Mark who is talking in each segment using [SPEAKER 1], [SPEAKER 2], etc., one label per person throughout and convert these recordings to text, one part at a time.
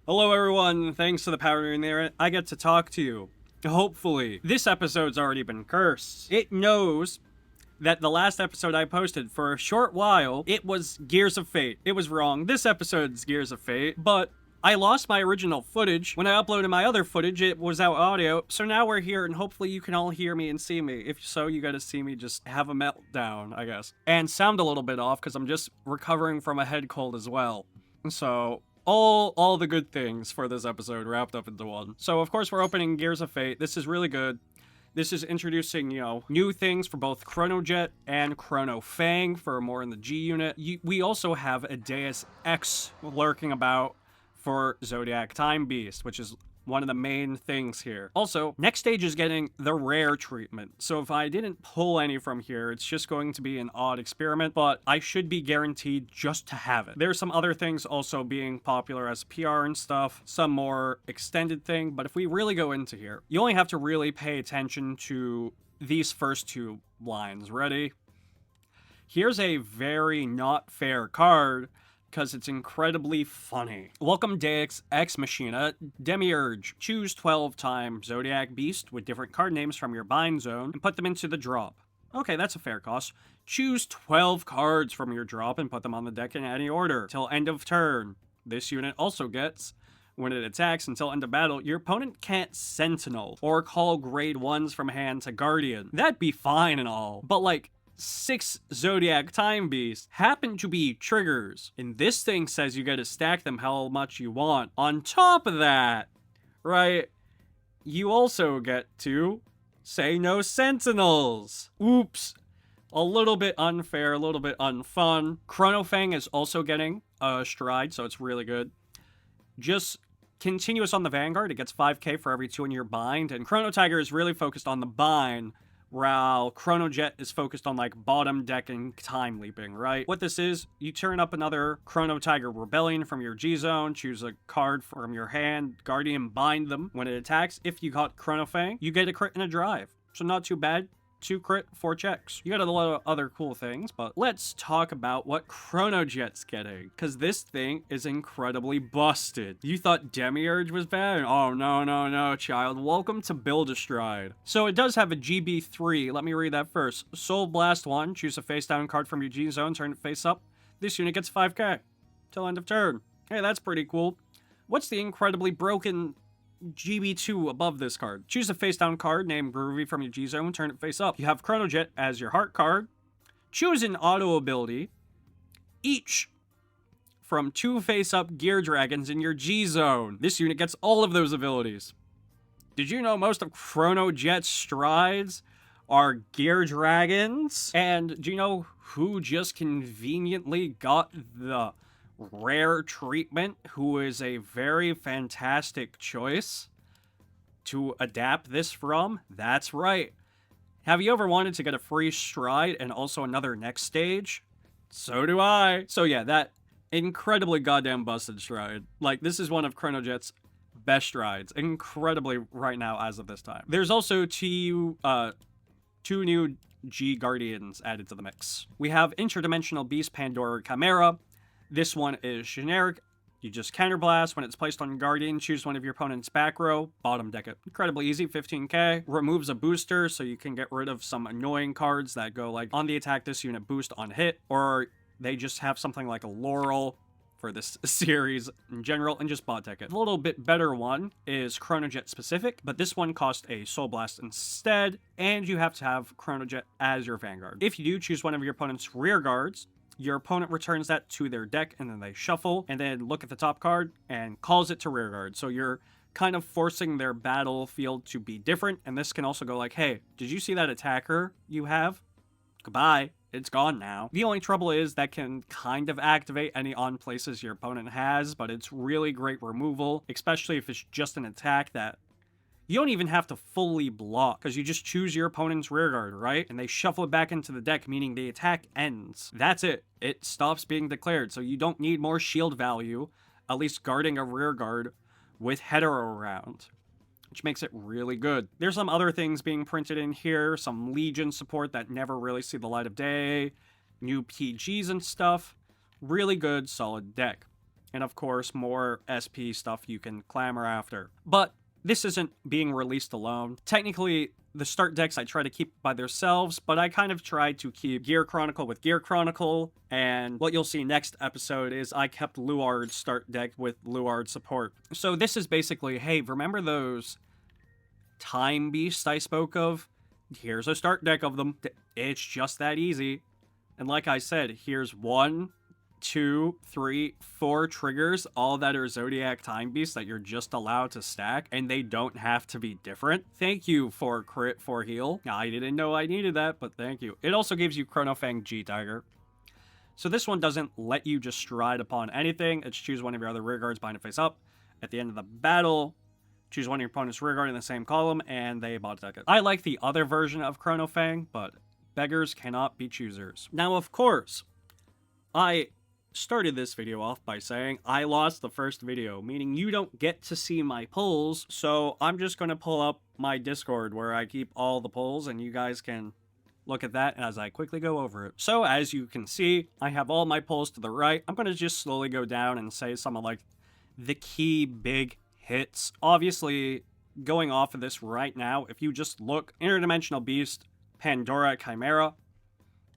[SPEAKER 1] Hello everyone, thanks to the power in there, I get to talk to you. Hopefully. This episode's already been cursed. It knows that the last episode I posted for a short while, it was Gears of Fate. It was wrong. This episode's Gears of Fate, but I lost my original footage. When I uploaded my other footage, it was out audio, so now we're here and hopefully you can all hear me and see me. If so, you gotta see me just have a meltdown, I guess. And sound a little bit off, because I'm just recovering from a head cold as well. So all the good things for this episode wrapped up into one. So of course we're opening Gears of Fate. This is really good. This is introducing, new things for both Chronojet and Chrono Fang for more in the G unit. We also have a Deus Ex lurking about for Zodiac Time Beast, which is one of the main things here. Also, next stage is getting the rare treatment. So if I didn't pull any from here, it's just going to be an odd experiment, but I should be guaranteed just to have it. There's some other things also being popular as PR and stuff, some more extended thing, but if we really go into here, you only have to really pay attention to these first two lines. Ready? Here's a very not fair card, because it's incredibly funny. Welcome Deus Ex Machina Demiurge. Choose 12 times Zodiac Beast with different card names from your bind zone and put them into the drop. Okay, that's a fair cost. Choose 12 cards from your drop and put them on the deck in any order till end of turn. This unit also gets, when it attacks until end of battle, your opponent can't Sentinel or call grade 1s from hand to Guardian. That'd be fine and all, but like, 6 Zodiac Time Beasts happen to be triggers, and this thing says you gotta stack them how much you want. On top of that, right, you also get to say no Sentinels. Oops. A little bit unfair, a little bit unfun. Chrono Fang is also getting a stride, so it's really good. Just continuous on the Vanguard, it gets 5k for every 2 in your bind, and Chrono Tiger is really focused on the bind, while Chronojet is focused on like bottom deck and time leaping, right? What this is, you turn up another Chrono Tiger Rebellion from your G zone, choose a card from your hand, Guardian bind them. When it attacks, if you got Chrono Fang, you get a crit and a drive. So not too bad. 2 crit, 4 checks. You got a lot of other cool things, but let's talk about what Chronojet's getting, because this thing is incredibly busted. You thought Demiurge was bad? Oh, no, child. Welcome to Build-A-Stride. So it does have a GB3. Let me read that first. Soul Blast 1. Choose a face-down card from your G zone, turn it face up. This unit gets 5k till end of turn. Hey, that's pretty cool. What's the incredibly broken GB2 above this card? Choose a face-down card named Groovy from your G-Zone, turn it face up. You have Chronojet as your heart card. Choose an auto ability, each from 2 face-up Gear Dragons in your G-Zone. This unit gets all of those abilities. Did you know most of Chronojet's strides are Gear Dragons? And do you know who just conveniently got the rare treatment, who is a very fantastic choice to adapt this from? That's right. Have you ever wanted to get a free stride and also another next stage? So do I. So yeah, that incredibly goddamn busted stride. Like, this is one of Chronojet's best strides. Incredibly right now as of this time. There's also 2 new G Guardians added to the mix. We have Interdimensional Beast Pandora Chimera. This one is generic. You just counterblast. When it's placed on Guardian, choose one of your opponent's back row, bottom deck it. Incredibly easy, 15k. Removes a booster, so you can get rid of some annoying cards that go like, on the attack, this unit boost on hit, or they just have something like a Laurel for this series in general, and just bot deck it. A little bit better one is Chronojet specific, but this one costs a Soul Blast instead, and you have to have Chronojet as your Vanguard. If you do, choose one of your opponent's rear guards. Your opponent returns that to their deck, and then they shuffle, and then look at the top card, and calls it to rearguard. So you're kind of forcing their battlefield to be different, and this can also go like, hey, did you see that attacker you have? Goodbye. It's gone now. The only trouble is that can kind of activate any on places your opponent has, but it's really great removal, especially if it's just an attack that you don't even have to fully block, because you just choose your opponent's rearguard, right? And they shuffle it back into the deck, meaning the attack ends. That's it. It stops being declared, so you don't need more shield value, at least guarding a rearguard with header around, which makes it really good. There's some other things being printed in here, some Legion support that never really see the light of day, new PGs and stuff. Really good, solid deck. and of course more SP stuff you can clamor after. But this isn't being released alone. Technically, the start decks I try to keep by themselves, but I kind of try to keep Gear Chronicle with Gear Chronicle, and what you'll see next episode is I kept Luard's start deck with Luard support. So this is basically, hey, remember those time beasts I spoke of? Here's a start deck of them. It's just that easy. And like I said, here's 1, 2, 3, 4 triggers, all that are Zodiac Time Beasts that you're just allowed to stack, and they don't have to be different. Thank you for crit for heal. I didn't know I needed that, but thank you. It also gives you Chronofang G-Tiger. So this one doesn't let you just stride upon anything. It's choose one of your other rear guards behind it face up. At the end of the battle, choose one of your opponent's rear guard in the same column, and they bot attack it. I like the other version of Chronofang, but beggars cannot be choosers. Now, of course, I started this video off by saying I lost the first video, meaning you don't get to see my polls, so I'm just going to pull up my Discord where I keep all the polls, and you guys can look at that as I quickly go over it. So, as you can see, I have all my polls to the right. I'm going to just slowly go down and say some of, like, the key big hits. Obviously, going off of this right now, if you just look, Interdimensional Beast, Pandora, Chimera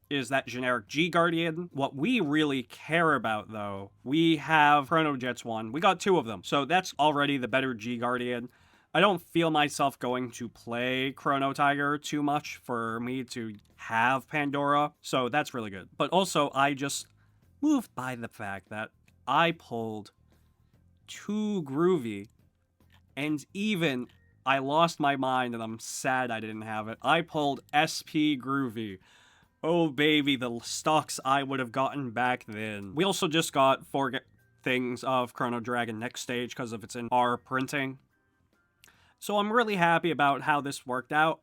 [SPEAKER 1] is that generic G Guardian. What we really care about, though, we have Chronojet's one. We got 2 of them, so that's already the better G Guardian. I don't feel myself going to play Chrono Tiger too much for me to have Pandora, so that's really good. But also, I just moved by the fact that I pulled 2 Groovy, and even I lost my mind and I'm sad I didn't have it. I pulled SP Groovy. Oh baby, the stocks I would have gotten back then. We also just got 4 things of Chrono Dragon next stage because of its in our printing. So I'm really happy about how this worked out,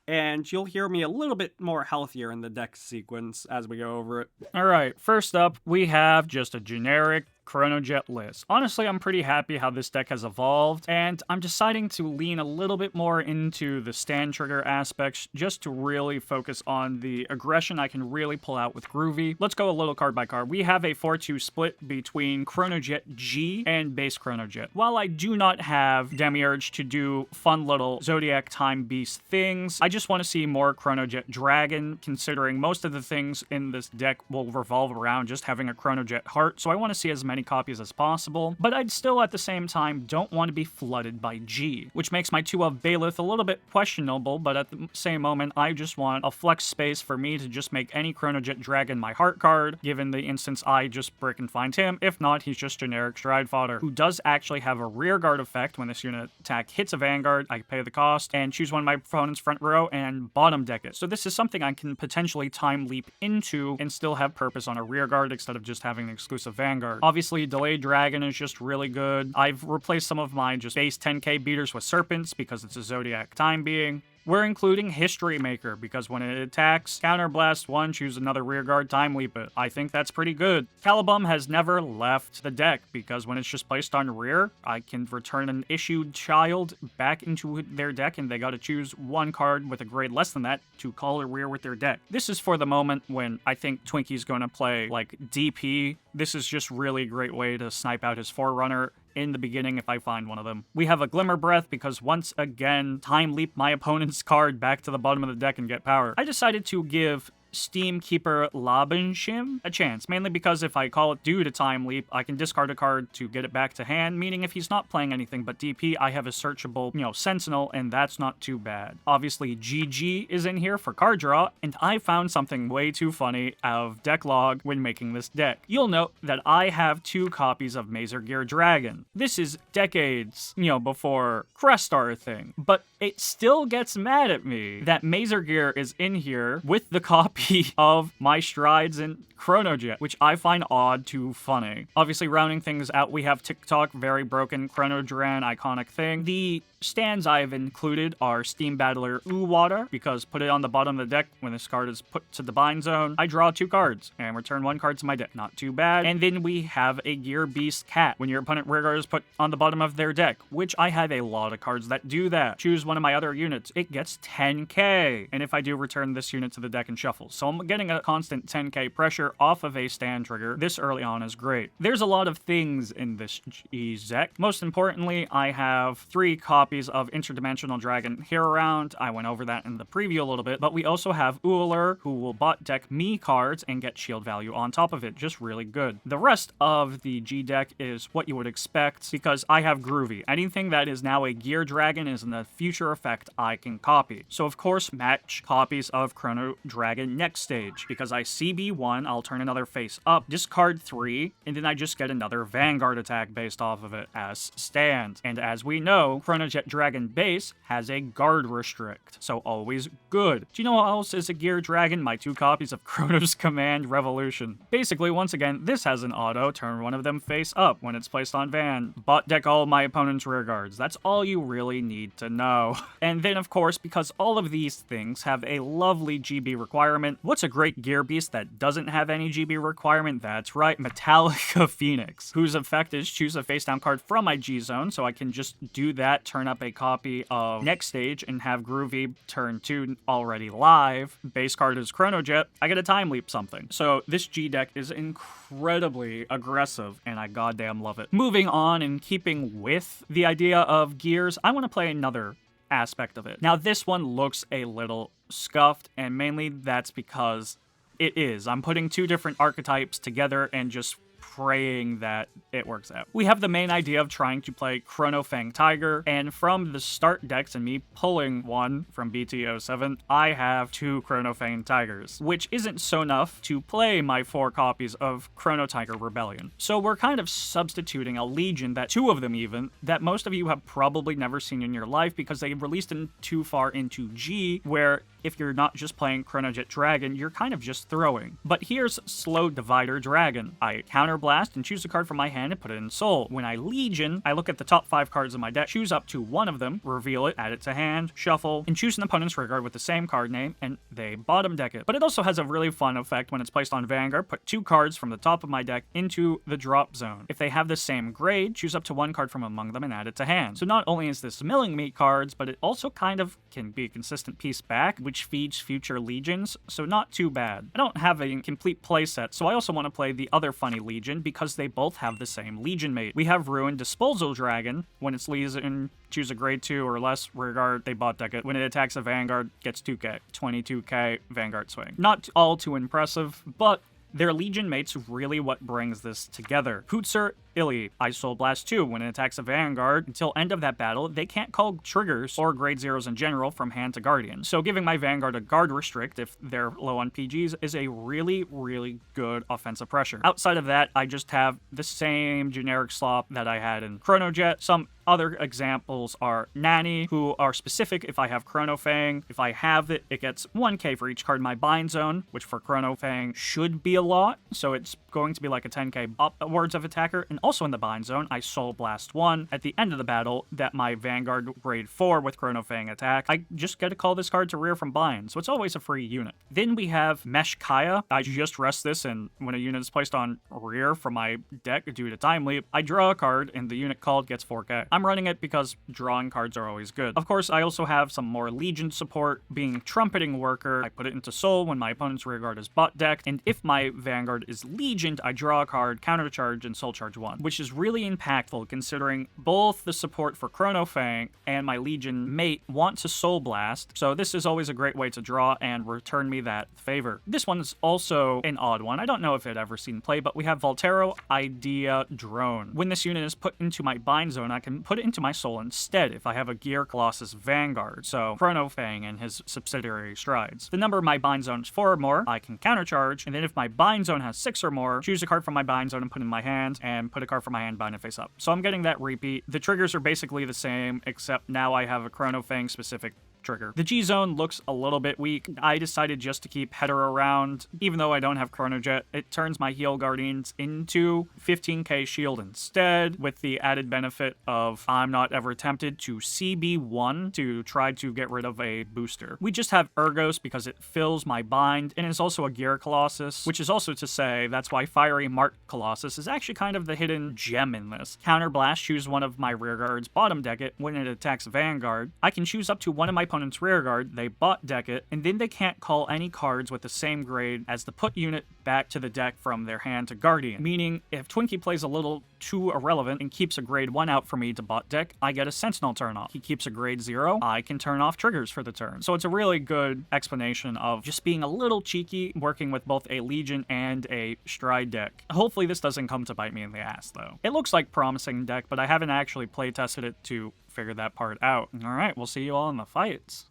[SPEAKER 1] and you'll hear me a little bit more healthier in the deck sequence as we go over it.
[SPEAKER 2] Alright, first up, we have just a generic Chronojet list. Honestly, I'm pretty happy how this deck has evolved, and I'm deciding to lean a little bit more into the stand trigger aspects just to really focus on the aggression I can really pull out with Groovy. Let's go a little card by card. We have a 4-2 split between Chronojet G and base Chronojet. While I do not have Demiurge to do fun little Zodiac Time Beast things, I just want to see more Chronojet Dragon, considering most of the things in this deck will revolve around just having a Chronojet Heart, so I want to see as many copies as possible, but I'd still at the same time don't want to be flooded by G, which makes my 2 of Bailiff a little bit questionable, but at the same moment, I just want a flex space for me to just make any Chronojet Dragon my heart card, given the instance I just brick and find him. If not, he's just generic stride fodder, who does actually have a rear guard effect. When this unit attack hits a Vanguard, I pay the cost and choose one of my opponent's front row and bottom deck it. So this is something I can potentially time leap into and still have purpose on a rear guard instead of just having an exclusive Vanguard. Obviously, Delayed Dragon is just really good. I've replaced some of my just base 10k beaters with Serpents because it's a Zodiac Time Being. We're including History Maker because when it attacks, counterblast 1, choose another rearguard, time leap it. I think that's pretty good. Calibum has never left the deck because when it's just placed on rear, I can return an issued child back into their deck and they gotta choose 1 card with a grade less than that to call a rear with their deck. This is for the moment when I think Twinky's gonna play like DP. This is just really a great way to snipe out his Forerunner in the beginning if I find one of them. We have a Glimmer Breath because once again, time leap my opponent's card back to the bottom of the deck and get power. I decided to give Steamkeeper Labenshim a chance, mainly because if I call it due to time leap, I can discard a card to get it back to hand, meaning if he's not playing anything but DP, I have a searchable, Sentinel, and that's not too bad. Obviously, GG is in here for card draw, and I found something way too funny out of deck log when making this deck. You'll note that I have 2 copies of Mazer Gear Dragon. This is decades, before Crest are a thing, but it still gets mad at me that Mazer Gear is in here with the copy of my Strides and Chronojet, which I find odd to funny. Obviously, rounding things out, we have TikTok, very broken, Chronodran, iconic thing. The stands I've included are Steam Battler Water, because put it on the bottom of the deck when this card is put to the bind zone. I draw 2 cards and return 1 card to my deck. Not too bad. And then we have a Gear Beast Cat, when your opponent rearguard is put on the bottom of their deck, which I have a lot of cards that do that. Choose one of my other units. It gets 10k. And if I do, return this unit to the deck and shuffle. prevails. So I'm getting a constant 10k pressure off of a stand trigger this early on is great. There's a lot of things in this G-Zek. Most importantly, I have 3 copies of Interdimensional Dragon here around. I went over that in the preview a little bit, but we also have Uller, who will bot deck me cards and get shield value on top of it. Just really good. The rest of the G deck is what you would expect because I have Groovy. Anything that is now a Gear Dragon is in the future effect I can copy. So of course, match copies of Chrono Dragon next stage. Because I CB1, I'll turn another face up, discard 3, and then I just get another Vanguard attack based off of it as stand. And as we know, Chronojet Dragon base has a guard restrict, so always good. Do you know what else is a Gear Dragon? My 2 copies of Chronos Command Revolution. Basically, once again, this has an auto, turn one of them face up when it's placed on Van. Bot deck all my opponent's rear guards. That's all you really need to know. And then, of course, because all of these things have a lovely GB requirement, what's a great gear beast that doesn't have any GB requirement? That's right, Metallica Phoenix, whose effect is choose a face down card from my G zone, so I can just do that, turn up a copy of next stage, and have Groovy turn 2 already live. Base card is Chronojet. I get a time leap something. So this G deck is incredibly aggressive, and I goddamn love it. Moving on and keeping with the idea of gears, I want to play another aspect of it. Now this one looks a little scuffed, and mainly that's because it is. I'm putting 2 different archetypes together and just praying that it works out. We have the main idea of trying to play Chrono Fang Tiger, and from the start decks and me pulling one from BT07, I have 2 Chrono Fang Tigers, which isn't so enough to play my 4 copies of Chrono Tiger Rebellion. So we're kind of substituting a Legion, that 2 of them even, that most of you have probably never seen in your life because they released them too far into G, where if you're not just playing Chronojet Dragon, you're kind of just throwing. But here's Slow Divider Dragon. I counterblast and choose a card from my hand and put it in Soul. When I Legion, I look at the top 5 cards of my deck, choose up to 1 of them, reveal it, add it to hand, shuffle, and choose an opponent's rear guard with the same card name, and they bottom deck it. But it also has a really fun effect when it's placed on Vanguard. Put 2 cards from the top of my deck into the drop zone. If they have the same grade, choose up to 1 card from among them and add it to hand. So not only is this milling me cards, but it also kind of can be a consistent piece back, which feeds future Legions, so not too bad. I don't have a complete playset, so I also want to play the other funny Legion because they both have the same Legion mate. We have Ruined Disposal Dragon. When it's Legion, choose a grade 2 or less rear guard, they bot deck it. When it attacks a Vanguard, gets 2k. 22k Vanguard swing. Not all too impressive, but their Legion mate's really what brings this together. Hootser Illy, I Soul Blast 2. When it attacks a Vanguard, until end of that battle, they can't call triggers or grade 0s in general from hand to Guardian. So giving my Vanguard a guard restrict if they're low on PGs is a really, really good offensive pressure. Outside of that, I just have the same generic slop that I had in Chronojet. Some other examples are Nanny, who are specific if I have Chrono Fang. If I have it, it gets 1k for each card in my bind zone, which for Chrono Fang should be a lot. So it's going to be like a 10k upwards of attacker. And also in the bind zone, I Soul Blast 1 at the end of the battle that my Vanguard grade 4 with Chrono Fang attack. I just get to call this card to rear from bind, so it's always a free unit. Then we have Mesh Kaya. I just rest this, and when a unit is placed on rear from my deck due to time leap, I draw a card, and the unit called gets 4k. I'm running it because drawing cards are always good. Of course, I also have some more Legion support, being Trumpeting Worker. I put it into Soul when my opponent's rear guard is bot decked, and if my Vanguard is Legioned, I draw a card, countercharge, and Soul Charge 1, which is really impactful considering both the support for Chrono Fang and my Legion mate want to Soul Blast, so this is always a great way to draw and return me that favor. This one's also an odd one. I don't know if it ever seen play, but we have Voltero Idea Drone. When this unit is put into my bind zone, I can put it into my Soul instead if I have a Gear Colossus Vanguard, so Chrono Fang and his subsidiary Strides. The number of my bind zone is 4 or more, I can countercharge, and then if my bind zone has 6 or more, choose a card from my bind zone and put it in my hand, and put a card from my hand, bind it face up. So I'm getting that repeat. The triggers are basically the same, except now I have a Chrono Fang specific trigger. The G-Zone looks a little bit weak. I decided just to keep Header around. Even though I don't have Chronojet, it turns my Heal Guardians into 15k shield instead, with the added benefit of I'm not ever tempted to CB1 to try to get rid of a booster. We just have Ergos because it fills my bind, and is also a Gear Colossus, which is also to say that's why Fiery Mark Colossus is actually kind of the hidden gem in this. Counterblast, choose one of my rear guards, bottom deck it. When it attacks Vanguard, I can choose up to one of my opponent's rearguard, they bot deck it, and then they can't call any cards with the same grade as the put unit back to the deck from their hand to Guardian. Meaning, if Twinky plays a little too irrelevant and keeps a grade 1 out for me to bot deck, I get a Sentinel turn off. He keeps a grade 0, I can turn off triggers for the turn. So it's a really good explanation of just being a little cheeky, working with both a Legion and a Stride deck. Hopefully this doesn't come to bite me in the ass, though. It looks like promising deck, but I haven't actually playtested it to figure that part out. Alright, we'll see you all in the fights.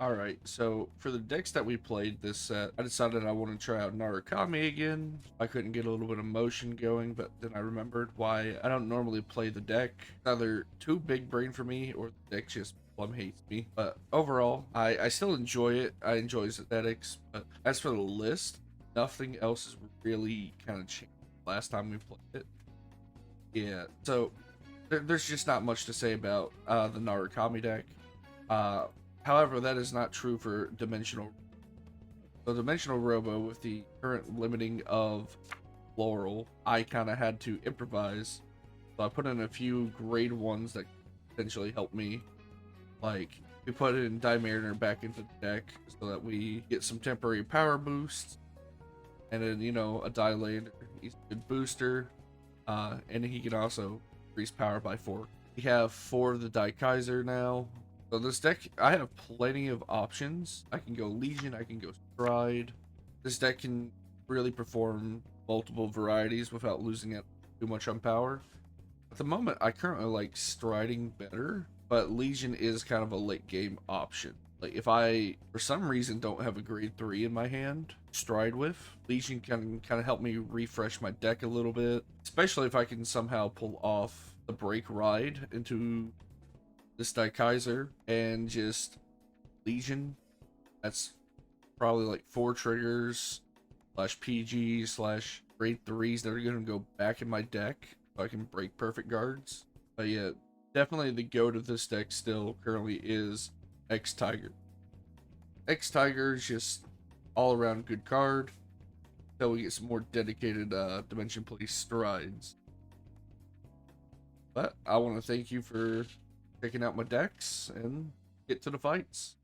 [SPEAKER 3] Alright, so for the decks that we played this set, I decided I want to try out Narukami again. I couldn't get a little bit of motion going, but then I remembered why I don't normally play the deck. Either too big brain for me, or the deck just plumb hates me. But overall, I still enjoy it. I enjoy its aesthetics, but as for the list, nothing else has really kind of changed last time we played it. Yeah, so there's just not much to say about the Narukami deck. However, that is not true for Dimensional. So Dimensional Robo, with the current limiting of Laurel, I kind of had to improvise. So I put in a few grade 1s that potentially help me. Like, we put in Mariner back into the deck so that we get some temporary power boosts. And then, you know, a Dilator, he's a good booster. And he can also increase power by 4. We have 4 of the Daikaiser now. So this deck, I have plenty of options. I can go Legion, I can go Stride. This deck can really perform multiple varieties without losing it too much on power. At the moment, I currently like Striding better, but Legion is kind of a late game option. Like, if I, for some reason, don't have a grade 3 in my hand, Stride with, Legion can kind of help me refresh my deck a little bit. Especially if I can somehow pull off the Break Ride into this Daikaiser and just Legion. That's probably like 4 triggers / PG / grade 3s that are going to go back in my deck so I can break perfect guards. But yeah, definitely the goat of this deck still currently is X-Tiger. X-Tiger is just all around good card until we get some more dedicated Dimension Police Strides. But I want to thank you for checking out my decks and get to the fights.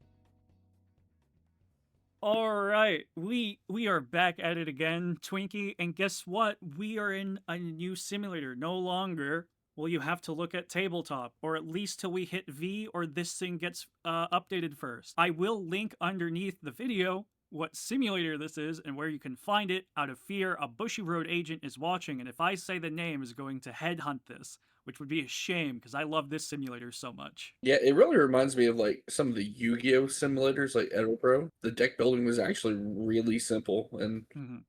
[SPEAKER 2] All right, we are back at it again, Twinky, and guess what? We are in a new simulator. No longer will you have to look at tabletop, or at least till we hit V or this thing gets updated first. I will link underneath the video what simulator this is and where you can find it. Out of fear, a Bushy Road agent is watching, and if I say the name, is going to headhunt this, which would be a shame because I love this simulator so much.
[SPEAKER 3] Yeah, it really reminds me of like some of the Yu-Gi-Oh simulators like Edelpro. The deck building was actually really simple, and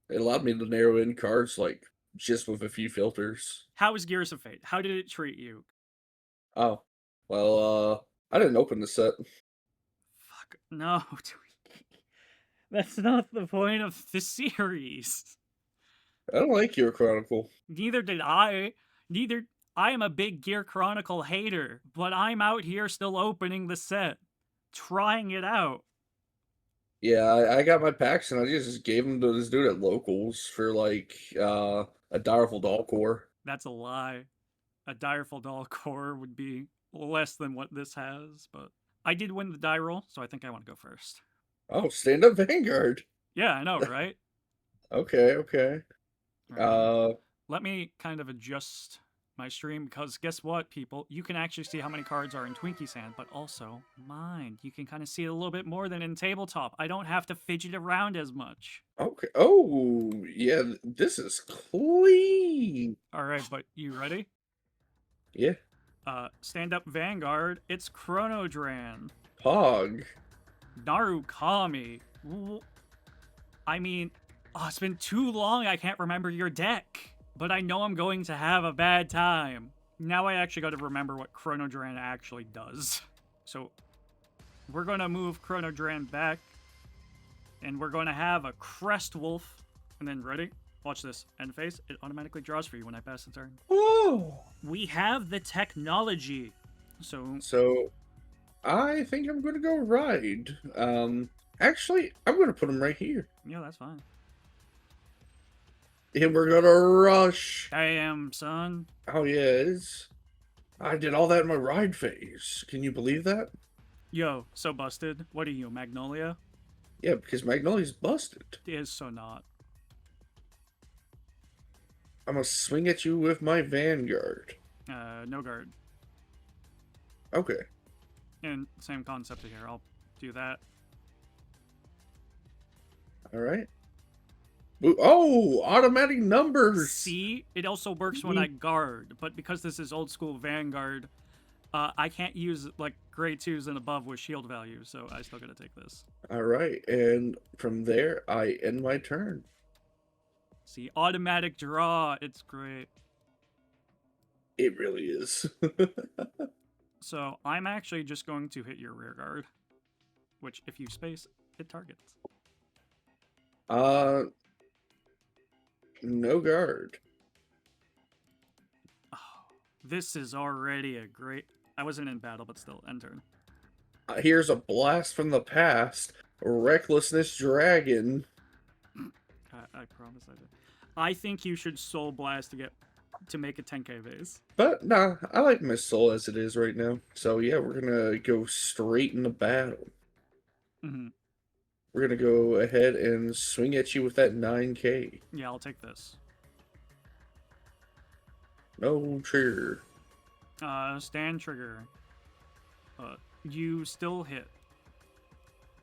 [SPEAKER 3] it allowed me to narrow in cards like just with a few filters.
[SPEAKER 2] How was Gears of Fate? How did it treat you?
[SPEAKER 3] Oh, well, I didn't open the set.
[SPEAKER 2] Fuck, no. That's not the point of the series.
[SPEAKER 3] I don't like Gear Chronicle.
[SPEAKER 2] Neither did I. I am a big Gear Chronicle hater, but I'm out here still opening the set, trying it out.
[SPEAKER 3] Yeah, I got my packs and I just gave them to this dude at Locals for like a Direful Doll core.
[SPEAKER 2] That's a lie. A Direful Doll core would be less than what this has, but I did win the die roll, so I think I want to go first.
[SPEAKER 3] Oh, Stand Up Vanguard.
[SPEAKER 2] Yeah, I know, right?
[SPEAKER 3] Okay.
[SPEAKER 2] Let me kind of adjust my stream, because guess what, people? You can actually see how many cards are in Twinky's hand, but also mine. You can kind of see it a little bit more than in tabletop. I don't have to fidget around as much.
[SPEAKER 3] Okay. Oh, yeah, this is clean.
[SPEAKER 2] All right, but you ready?
[SPEAKER 3] Yeah.
[SPEAKER 2] Stand Up Vanguard. It's Chronodran.
[SPEAKER 3] Pog.
[SPEAKER 2] Narukami. I mean, it's been too long I can't remember your deck. But I know I'm going to have a bad time. Now I actually got to remember what Chronodran actually does. So we're going to move Chronodran back. And we're going to have a Crest Wolf. And then, ready? Watch this. End phase. It automatically draws for you when I pass the turn.
[SPEAKER 3] Oh.
[SPEAKER 2] We have the technology.
[SPEAKER 3] So I think I'm going to go Ride. Actually, I'm going to put him right here.
[SPEAKER 2] Yeah, that's fine.
[SPEAKER 3] And we're going to rush.
[SPEAKER 2] Damn, son.
[SPEAKER 3] Oh, yes. I did all that in my Ride phase. Can you believe that?
[SPEAKER 2] Yo, so busted. What are you, Magnolia?
[SPEAKER 3] Yeah, because Magnolia's busted.
[SPEAKER 2] It is so not.
[SPEAKER 3] I'm gonna swing at you with my Vanguard.
[SPEAKER 2] No guard.
[SPEAKER 3] Okay.
[SPEAKER 2] And same concept here. I'll do that.
[SPEAKER 3] Alright. Oh, automatic numbers!
[SPEAKER 2] See, it also works when I guard, but because this is old school Vanguard, I can't use like grade 2s and above with shield value, so I still gotta take this.
[SPEAKER 3] Alright, and from there, I end my turn.
[SPEAKER 2] See, automatic draw. It's great.
[SPEAKER 3] It really is.
[SPEAKER 2] So I'm actually just going to hit your rear guard, which if you space, it targets.
[SPEAKER 3] No guard.
[SPEAKER 2] Oh, this is already a great... I wasn't in battle, but still, end turn.
[SPEAKER 3] Here's a blast from the past. Recklessness Dragon.
[SPEAKER 2] I promise I did. I think you should Soul Blast to make a 10k base.
[SPEAKER 3] But, nah, I like my soul as it is right now. So, yeah, we're gonna go straight into battle.
[SPEAKER 2] Mm-hmm.
[SPEAKER 3] We're gonna go ahead and swing at you with that 9k.
[SPEAKER 2] Yeah, I'll take this.
[SPEAKER 3] No trigger.
[SPEAKER 2] Stand trigger. You still hit.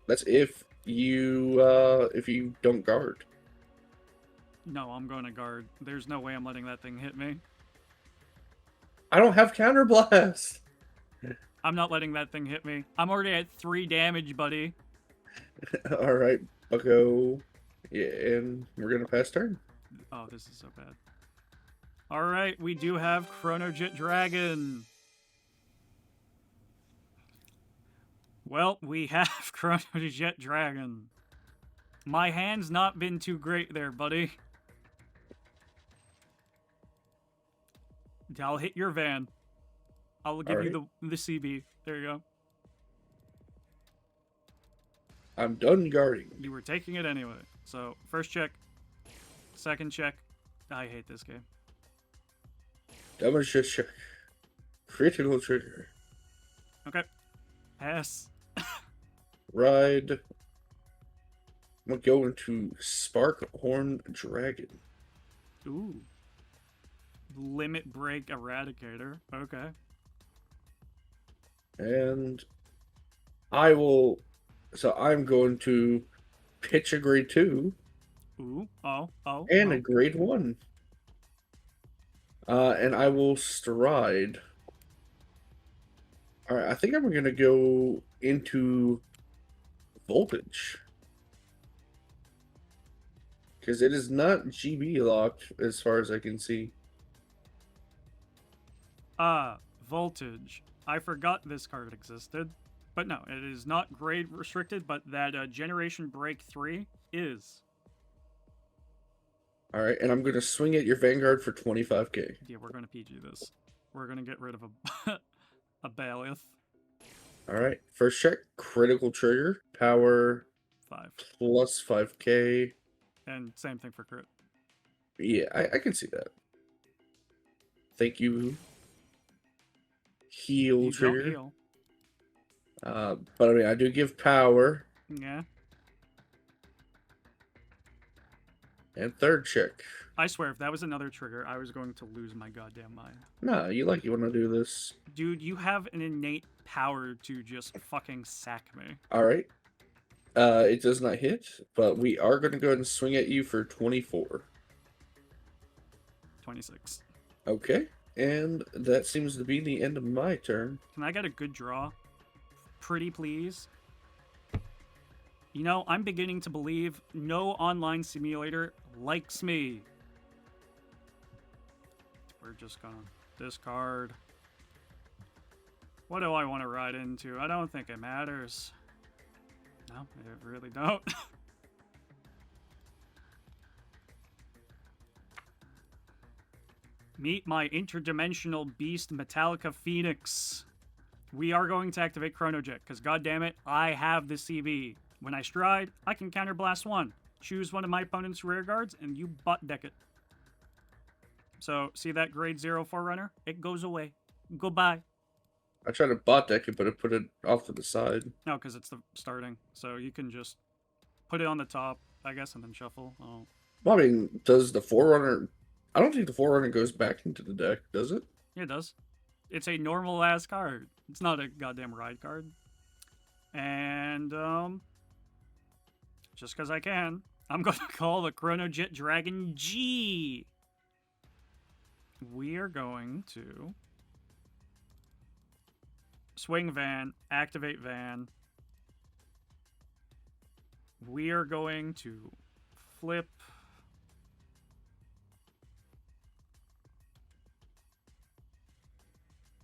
[SPEAKER 3] That's if you don't guard.
[SPEAKER 2] No, I'm going to guard. There's no way I'm letting that thing hit me.
[SPEAKER 3] I don't have counterblast.
[SPEAKER 2] I'm not letting that thing hit me. I'm already at 3 damage, buddy.
[SPEAKER 3] All right, Bucko. Yeah, and we're gonna pass turn.
[SPEAKER 2] Oh, this is so bad. All right, we do have Chronojet Dragon. Well, we have Chronojet Dragon. My hand's not been too great there, buddy. I'll hit your van. I'll give you the CB. There you go.
[SPEAKER 3] I'm done guarding.
[SPEAKER 2] You were taking it anyway. So, first check. Second check. I hate this game.
[SPEAKER 3] Damage check. Critical trigger.
[SPEAKER 2] Okay. Pass.
[SPEAKER 3] Ride. I'm gonna go into Sparkhorn Dragon.
[SPEAKER 2] Ooh. Limit Break Eradicator. Okay.
[SPEAKER 3] And I will... So I'm going to pitch a grade 2.
[SPEAKER 2] Ooh. Oh.
[SPEAKER 3] And a grade 1. And I will stride. Alright, I think I'm going to go into voltage. Because it is not GB locked as far as I can see.
[SPEAKER 2] Voltage. I forgot this card existed. But no, it is not grade restricted, but that Generation Break 3 is.
[SPEAKER 3] Alright, and I'm going to swing at your Vanguard for 25k.
[SPEAKER 2] Yeah, we're going to PG this. We're going to get rid of a Bailiff.
[SPEAKER 3] Alright, first check, critical trigger, power
[SPEAKER 2] 5.
[SPEAKER 3] plus 5k.
[SPEAKER 2] And same thing for crit.
[SPEAKER 3] Yeah, I can see that. Thank you. Heal
[SPEAKER 2] You
[SPEAKER 3] trigger.
[SPEAKER 2] don't heal.
[SPEAKER 3] But I mean, I do give power.
[SPEAKER 2] Yeah.
[SPEAKER 3] And third check.
[SPEAKER 2] I swear, if that was another trigger, I was going to lose my goddamn mind.
[SPEAKER 3] Nah, you want to do this.
[SPEAKER 2] Dude, you have an innate power to just fucking sack me.
[SPEAKER 3] Alright. It does not hit, but we are going to go ahead and swing at you for 24.
[SPEAKER 2] 26.
[SPEAKER 3] Okay. And that seems to be the end of my turn.
[SPEAKER 2] Can I get a good draw? Pretty please? You know, I'm beginning to believe no online simulator likes me. We're just gonna discard. What do I want to ride into? I don't think it matters. No, I really don't. Meet my interdimensional beast, Metallica Phoenix. We are going to activate Chronojet, because goddammit, I have the CB. When I stride, I can counterblast 1. Choose one of my opponent's rear guards, and you butt deck it. So, see that grade 0 Forerunner? It goes away. Goodbye.
[SPEAKER 3] I tried to bot deck it, but it put it off to the side.
[SPEAKER 2] No, because it's the starting. So you can just put it on the top, I guess, and then shuffle. Oh.
[SPEAKER 3] Well, I mean, does the Forerunner... I don't think the Forerunner goes back into the deck, does it?
[SPEAKER 2] Yeah, it does. It's a normal ass card. It's not a goddamn ride card. And just because I can, I'm gonna call the Chronojet Dragon G. We are going to swing Van, activate Van. We are going to flip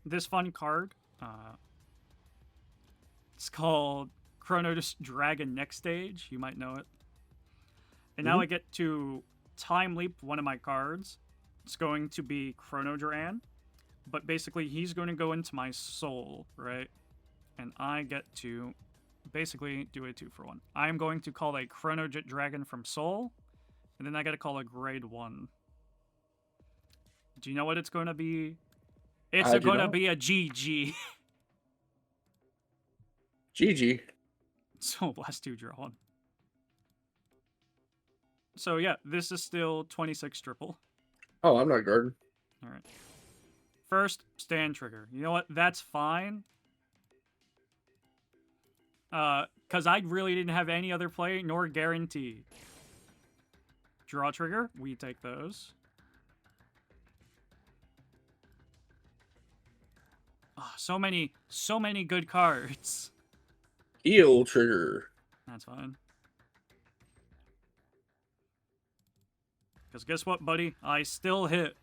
[SPEAKER 2] this fun card. It's called Chronojet Dragon Next Stage. You might know it. And now I get to time leap one of my cards. It's going to be Chronodran. But basically, he's going to go into my soul, right? And I get to basically do a 2-for-1. I'm going to call a Chronojet Dragon from Soul. And then I got to call a grade 1. Do you know what it's going to be? It's going to be a GG.
[SPEAKER 3] GG.
[SPEAKER 2] So last 2 draw 1. So yeah, this is still 26 triple.
[SPEAKER 3] Oh, I'm not guarding.
[SPEAKER 2] All right. First, stand trigger. You know what? That's fine. Because I really didn't have any other play nor guarantee. Draw trigger. We take those. Oh, so many good cards.
[SPEAKER 3] Heal trigger.
[SPEAKER 2] That's fine. Because guess what, buddy? I still hit.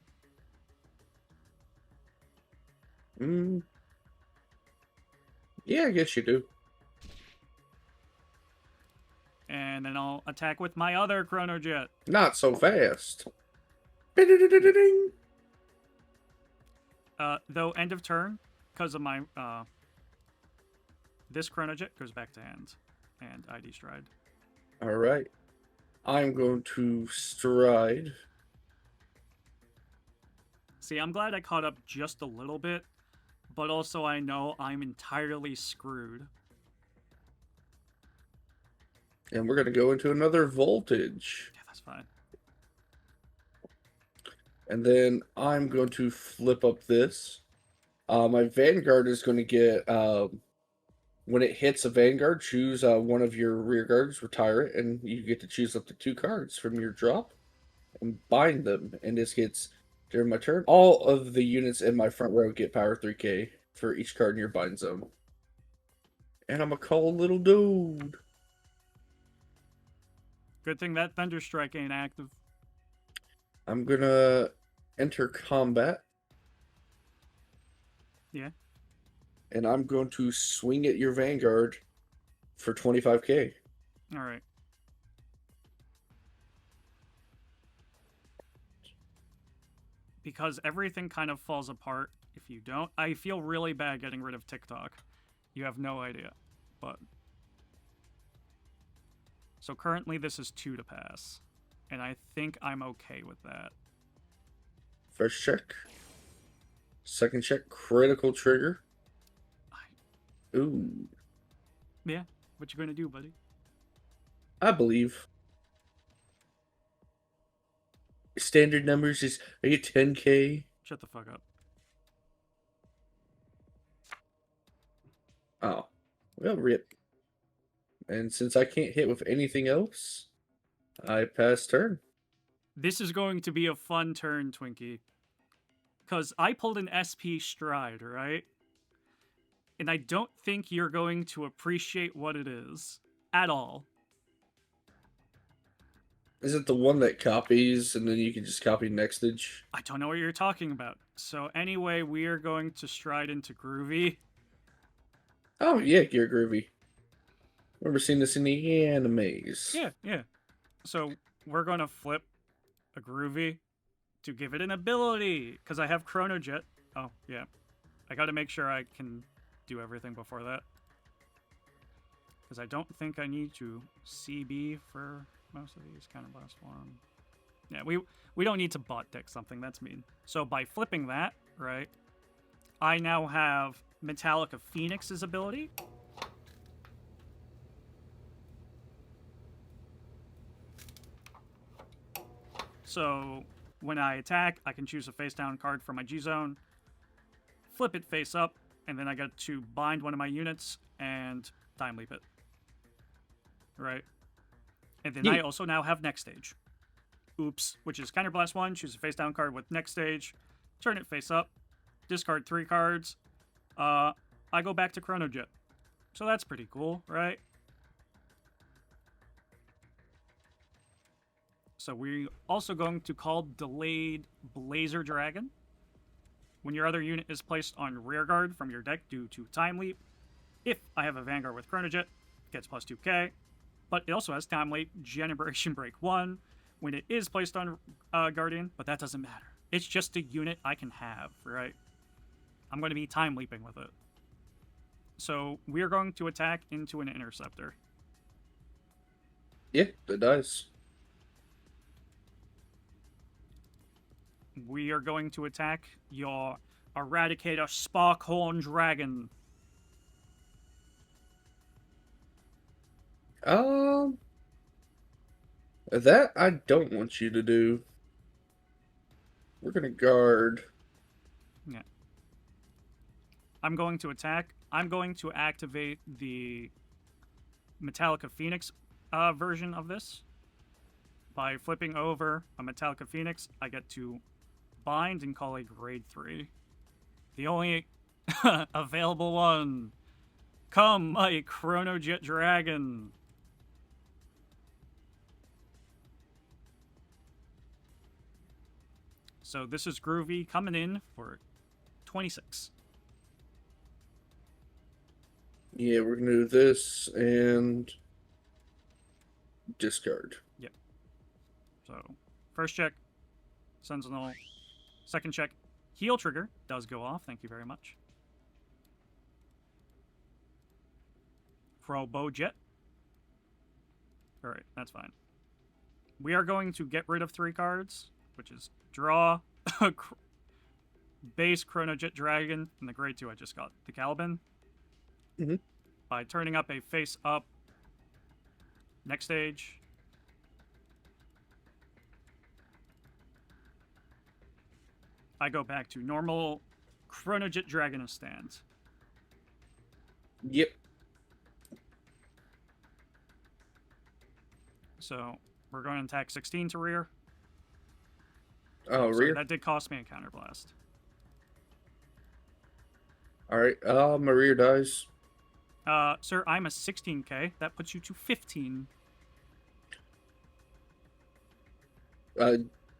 [SPEAKER 3] Yeah, I guess you do.
[SPEAKER 2] And then I'll attack with my other Chronojet.
[SPEAKER 3] Not so fast. Ding.
[SPEAKER 2] Though end of turn, because of my this Chronojet goes back to hand, and ID stride.
[SPEAKER 3] All right. I'm going to stride.
[SPEAKER 2] See, I'm glad I caught up just a little bit, but also I know I'm entirely screwed.
[SPEAKER 3] And we're going to go into another voltage.
[SPEAKER 2] Yeah, that's fine.
[SPEAKER 3] And then I'm going to flip up this. My Vanguard is going to get... when it hits a Vanguard, choose one of your rear guards, retire it, and you get to choose up to 2 cards from your drop and bind them. And this gets, during my turn, all of the units in my front row get power 3k for each card in your bind zone. And I'm going to call a little dude.
[SPEAKER 2] Good thing that Thunderstrike ain't active.
[SPEAKER 3] I'm going to enter combat.
[SPEAKER 2] Yeah.
[SPEAKER 3] And I'm going to swing at your Vanguard for 25k.
[SPEAKER 2] All right. Because everything kind of falls apart if you don't. I feel really bad getting rid of TikTok. You have no idea. But so currently this is 2 to pass. And I think I'm okay with that.
[SPEAKER 3] First check. Second check, critical trigger. Ooh.
[SPEAKER 2] Yeah, what you gonna do, buddy?
[SPEAKER 3] I believe. Standard numbers is, I get 10k.
[SPEAKER 2] Shut the fuck up.
[SPEAKER 3] Oh. Well, rip. And since I can't hit with anything else, I pass turn.
[SPEAKER 2] This is going to be a fun turn, Twinky. Because I pulled an SP stride, right? And I don't think you're going to appreciate what it is. At all.
[SPEAKER 3] Is it the one that copies and then you can just copy nextage?
[SPEAKER 2] I don't know what you're talking about. So anyway, we are going to stride into Groovy.
[SPEAKER 3] Oh, yeah, you're groovy. Remember seeing this in the animes.
[SPEAKER 2] Yeah. So we're going to flip a Groovy to give it an ability. Because I have Chronojet. Oh, yeah. I got to make sure I can do everything before that. Because I don't think I need to CB for most of these. Counterblast form. Yeah, we don't need to bot deck something. That's mean. So by flipping that, right, I now have Metallica Phoenix's ability. So when I attack, I can choose a face down card from my G zone, flip it face up, and then I get to bind one of my units and time leap it. Right? And then I also now have next stage. Oops, which is Counterblast 1, choose a face down card with next stage, turn it face up, discard 3 cards. I go back to Chronojet. So that's pretty cool, right? So we're also going to call Delayed Blazer Dragon. When your other unit is placed on rearguard from your deck due to Time Leap, if I have a Vanguard with Chronojet, it gets plus 2k. But it also has Time Leap, Generation Break 1, when it is placed on Guardian, but that doesn't matter. It's just a unit I can have, right? I'm going to be Time Leaping with it. So we're going to attack into an Interceptor.
[SPEAKER 3] Yeah, it does.
[SPEAKER 2] We are going to attack your Eradicator Sparkhorn Dragon.
[SPEAKER 3] That I don't want you to do. We're gonna guard.
[SPEAKER 2] Yeah. I'm going to attack. I'm going to activate the Metallica Phoenix version of this. By flipping over a Metallica Phoenix, I get to bind and call a grade 3. The only available one. Come, my Chronojet Dragon. So this is Groovy coming in for 26.
[SPEAKER 3] Yeah, we're gonna do this and discard.
[SPEAKER 2] Yep. So first check, Sentinel. Second check, Heal Trigger does go off. Thank you very much. Prog. Alright, that's fine. We are going to get rid of 3 cards, which is draw, base Chronojet Dragon, and the grade 2 I just got, the Caliban.
[SPEAKER 3] Mhm.
[SPEAKER 2] By turning up a face up next stage. I go back to normal Chronojet Dragon of stand.
[SPEAKER 3] Yep.
[SPEAKER 2] So we're going to attack 16 to rear.
[SPEAKER 3] Oh,
[SPEAKER 2] Sorry,
[SPEAKER 3] rear.
[SPEAKER 2] that did cost me a counterblast.
[SPEAKER 3] All right. My rear dies.
[SPEAKER 2] Sir, I'm a 16k. That puts you to 15.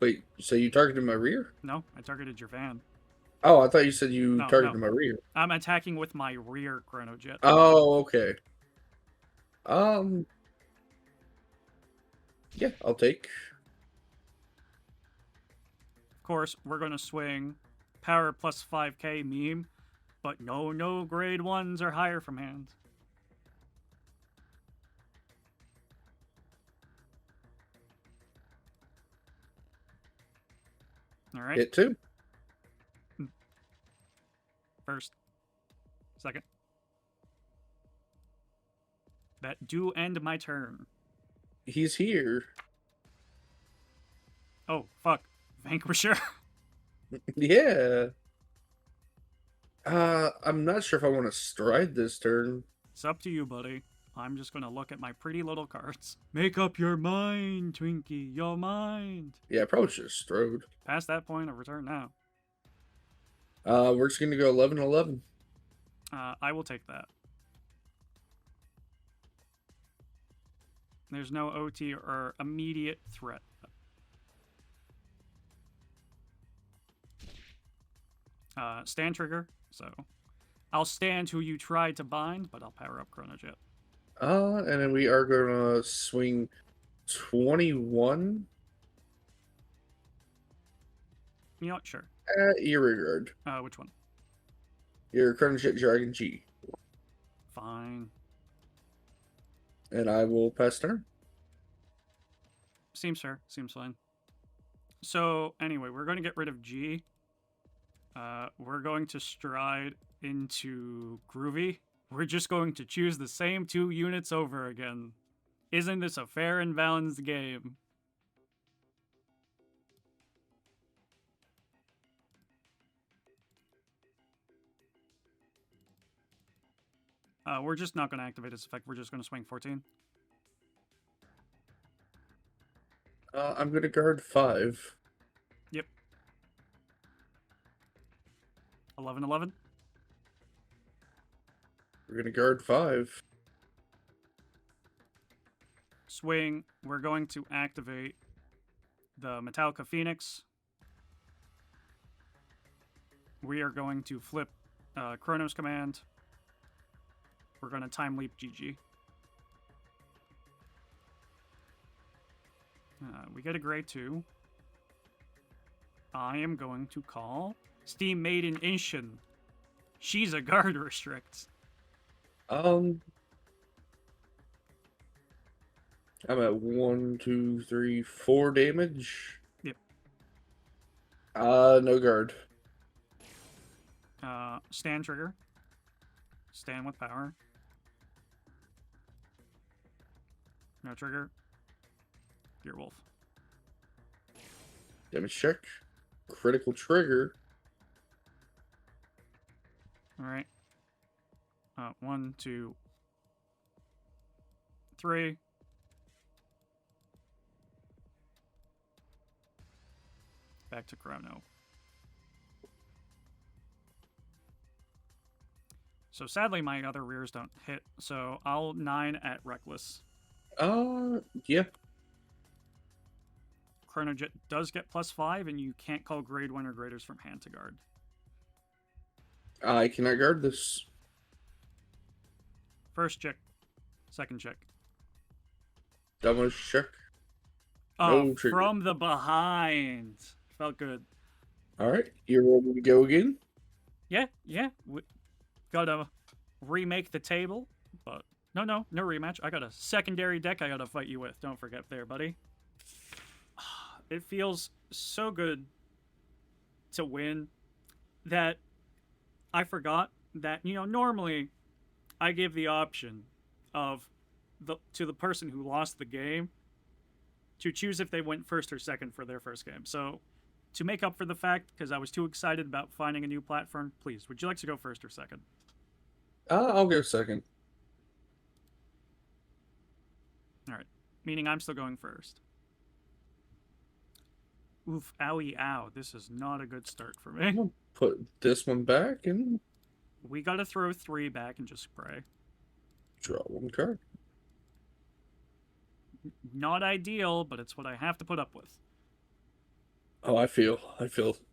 [SPEAKER 3] Wait. So you targeted my rear?
[SPEAKER 2] No, I targeted your van.
[SPEAKER 3] Oh, I thought you said you
[SPEAKER 2] No,
[SPEAKER 3] targeted
[SPEAKER 2] no.
[SPEAKER 3] my rear.
[SPEAKER 2] I'm attacking with my rear Chronojet.
[SPEAKER 3] Oh, okay. Yeah, I'll take.
[SPEAKER 2] Of course, we're going to swing power plus 5k meme, but no grade 1s or higher from hand. All right.
[SPEAKER 3] Hit 2.
[SPEAKER 2] First. Second. That do end my turn.
[SPEAKER 3] He's here.
[SPEAKER 2] Oh, fuck. Vanquisher.
[SPEAKER 3] Yeah. I'm not sure if I want to stride this turn.
[SPEAKER 2] It's up to you, buddy. I'm just gonna look at my pretty little cards. Make up your mind, Twinky. Your mind.
[SPEAKER 3] Yeah, I probably should have strode.
[SPEAKER 2] Past that point of return now.
[SPEAKER 3] We're just gonna go 11-11.
[SPEAKER 2] I will take that. There's no OT or immediate threat. Stand trigger, so I'll stand who you tried to bind, but I'll power up Chronojet.
[SPEAKER 3] And then we are gonna swing 21
[SPEAKER 2] You know what? Sure.
[SPEAKER 3] at your rearguard.
[SPEAKER 2] Which one?
[SPEAKER 3] Your Chronojet Dragon G.
[SPEAKER 2] Fine.
[SPEAKER 3] And I will pass turn.
[SPEAKER 2] Seems fair. Seems fine. So, anyway, we're going to get rid of G. We're going to stride into Groovy, we're just going to choose the same 2 units over again. Isn't this a fair and balanced game? We're just not going to activate this effect. We're just going to swing 14.
[SPEAKER 3] I'm gonna guard 5.
[SPEAKER 2] Yep. 11-11.
[SPEAKER 3] We're gonna guard 5.
[SPEAKER 2] Swing. We're going to activate the Metallica Phoenix. We are going to flip Chronos command. We're going to time leap GG. We get a grade 2. I am going to call Steam Maiden Inshin. She's a guard restrict.
[SPEAKER 3] I'm at 1, 2, 3, 4 damage.
[SPEAKER 2] Yep.
[SPEAKER 3] No guard.
[SPEAKER 2] Stand trigger. Stand with power. No trigger. Gearwolf.
[SPEAKER 3] Damage check. Critical trigger.
[SPEAKER 2] Alright. 1, 2, 3. Back to Chrono. So sadly, my other rears don't hit, so I'll 9 at Reckless.
[SPEAKER 3] Yeah.
[SPEAKER 2] Chronojet does get +5, and you can't call grade 1 or graders from hand to guard.
[SPEAKER 3] I cannot guard this.
[SPEAKER 2] First check. Second check.
[SPEAKER 3] Damage check.
[SPEAKER 2] Oh,
[SPEAKER 3] No trigger.
[SPEAKER 2] from the behind. Felt good.
[SPEAKER 3] Alright, you're ready to go again?
[SPEAKER 2] Yeah. Gotta remake the table, but no rematch. I got a secondary deck I gotta fight you with. Don't forget there, buddy. It feels so good to win that I forgot that, normally I give the option of to the person who lost the game to choose if they went first or second for their first game. So to make up for the fact, because I was too excited about finding a new platform, please, would you like to go first or second?
[SPEAKER 3] I'll go second.
[SPEAKER 2] All right. Meaning I'm still going first. Oof, owie, ow. This is not a good start for me.
[SPEAKER 3] Put this one back and
[SPEAKER 2] We gotta throw 3 back and just spray.
[SPEAKER 3] draw 1 card.
[SPEAKER 2] Not ideal, but it's what I have to put up with.
[SPEAKER 3] Oh, I feel.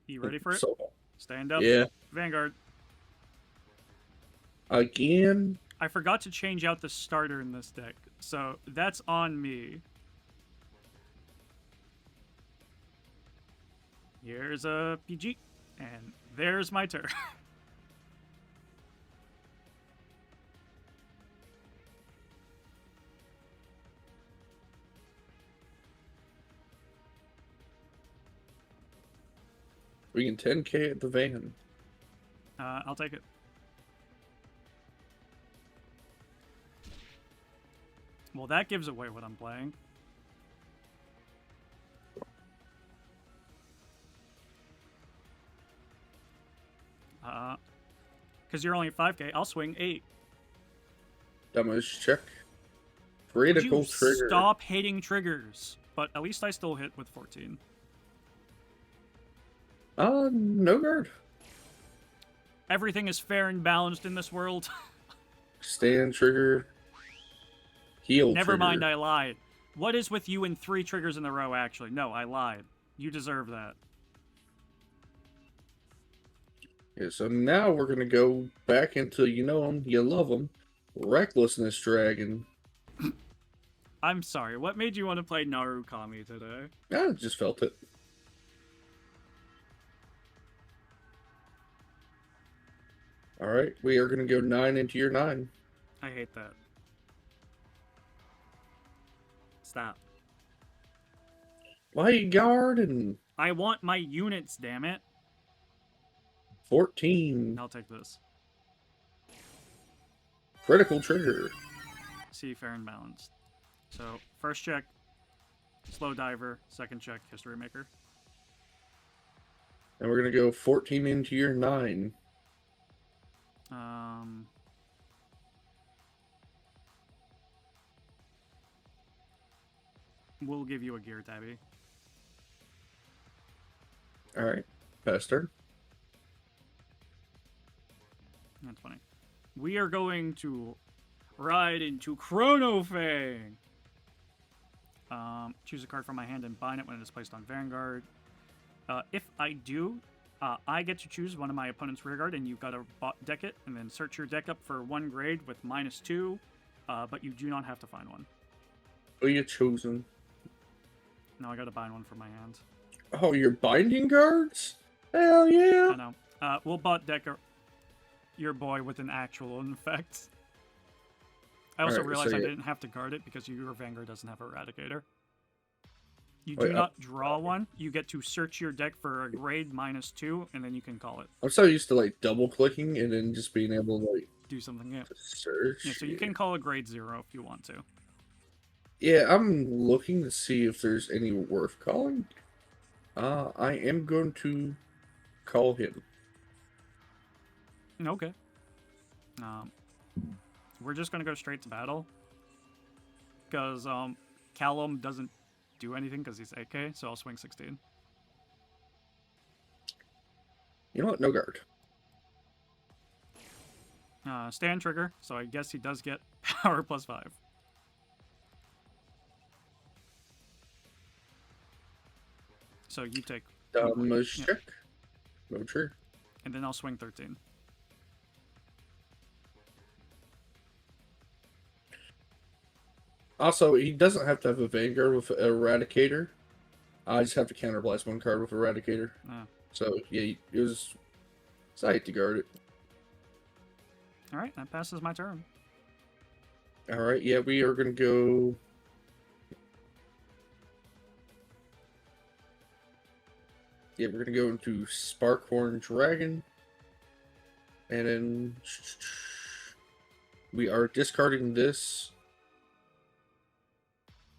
[SPEAKER 2] You ready for it?
[SPEAKER 3] So,
[SPEAKER 2] Stand up.
[SPEAKER 3] yeah.
[SPEAKER 2] Vanguard.
[SPEAKER 3] Again.
[SPEAKER 2] I forgot to change out the starter in this deck, so that's on me. Here's a PG, and there's my turn.
[SPEAKER 3] We can 10k at the van.
[SPEAKER 2] I'll take it. Well, that gives away what I'm playing. Because you're only 5k, I'll swing 8.
[SPEAKER 3] Damage check.
[SPEAKER 2] Would
[SPEAKER 3] Critical
[SPEAKER 2] you
[SPEAKER 3] trigger.
[SPEAKER 2] stop hitting triggers? But at least I still hit with 14.
[SPEAKER 3] No guard.
[SPEAKER 2] Everything is fair and balanced in this world.
[SPEAKER 3] Stand trigger. Heal
[SPEAKER 2] Never
[SPEAKER 3] trigger.
[SPEAKER 2] mind, I lied. What is with you in 3 triggers in a row, actually? No, I lied. You deserve that.
[SPEAKER 3] Yeah, so now we're gonna go back into you know him, you love him, Recklessness Dragon.
[SPEAKER 2] I'm sorry, what made you want to play Narukami today?
[SPEAKER 3] I just felt it. Alright, we are gonna go 9 into your 9.
[SPEAKER 2] I hate that. Stop.
[SPEAKER 3] Why you guarding?
[SPEAKER 2] I want my units, damn it.
[SPEAKER 3] 14.
[SPEAKER 2] I'll take this.
[SPEAKER 3] Critical trigger.
[SPEAKER 2] See, fair and balanced. So, first check, slow diver. Second check, history maker.
[SPEAKER 3] And we're going to go 14 into your 9.
[SPEAKER 2] We'll give you a gear tabby.
[SPEAKER 3] Alright. Pass turn.
[SPEAKER 2] That's funny. We are going to ride into Chronofang. Choose a card from my hand and bind it when it is placed on Vanguard. If I do, I get to choose one of my opponent's rearguard, and you've got to deck it, and then search your deck up for 1 grade with -2, but you do not have to find one.
[SPEAKER 3] Oh, you're chosen.
[SPEAKER 2] No, I got to bind one from my hand.
[SPEAKER 3] Oh, you're binding cards? Hell yeah!
[SPEAKER 2] I know. We'll bot deck your boy with an actual effect. I also
[SPEAKER 3] Alright,
[SPEAKER 2] realized
[SPEAKER 3] so
[SPEAKER 2] I
[SPEAKER 3] yeah.
[SPEAKER 2] didn't have to guard it because your Vanguard doesn't have Eradicator. You
[SPEAKER 3] Wait,
[SPEAKER 2] do not draw one. You get to search your deck for a grade -2, and then you can call it.
[SPEAKER 3] I'm so used to like double clicking and then just being able to like
[SPEAKER 2] Do something, yeah.
[SPEAKER 3] search.
[SPEAKER 2] Yeah, so you can call a grade 0 if you want to.
[SPEAKER 3] Yeah, I'm looking to see if there's any worth calling. I am going to call him.
[SPEAKER 2] Okay. We're just gonna go straight to battle. Because, Callum doesn't do anything because he's AK, so I'll swing 16.
[SPEAKER 3] You know what? No guard.
[SPEAKER 2] Stand trigger, so I guess he does get power +5. So you take...
[SPEAKER 3] Check. No trigger.
[SPEAKER 2] And then I'll swing 13.
[SPEAKER 3] Also, he doesn't have to have a Vanguard with Eradicator. I just have to counterblast 1 card with Eradicator. So, yeah, it was excited to guard it.
[SPEAKER 2] Alright, that passes my turn.
[SPEAKER 3] Alright, yeah, we are going to go... Yeah, we're going to go into Sparkhorn Dragon. And then... We are discarding this.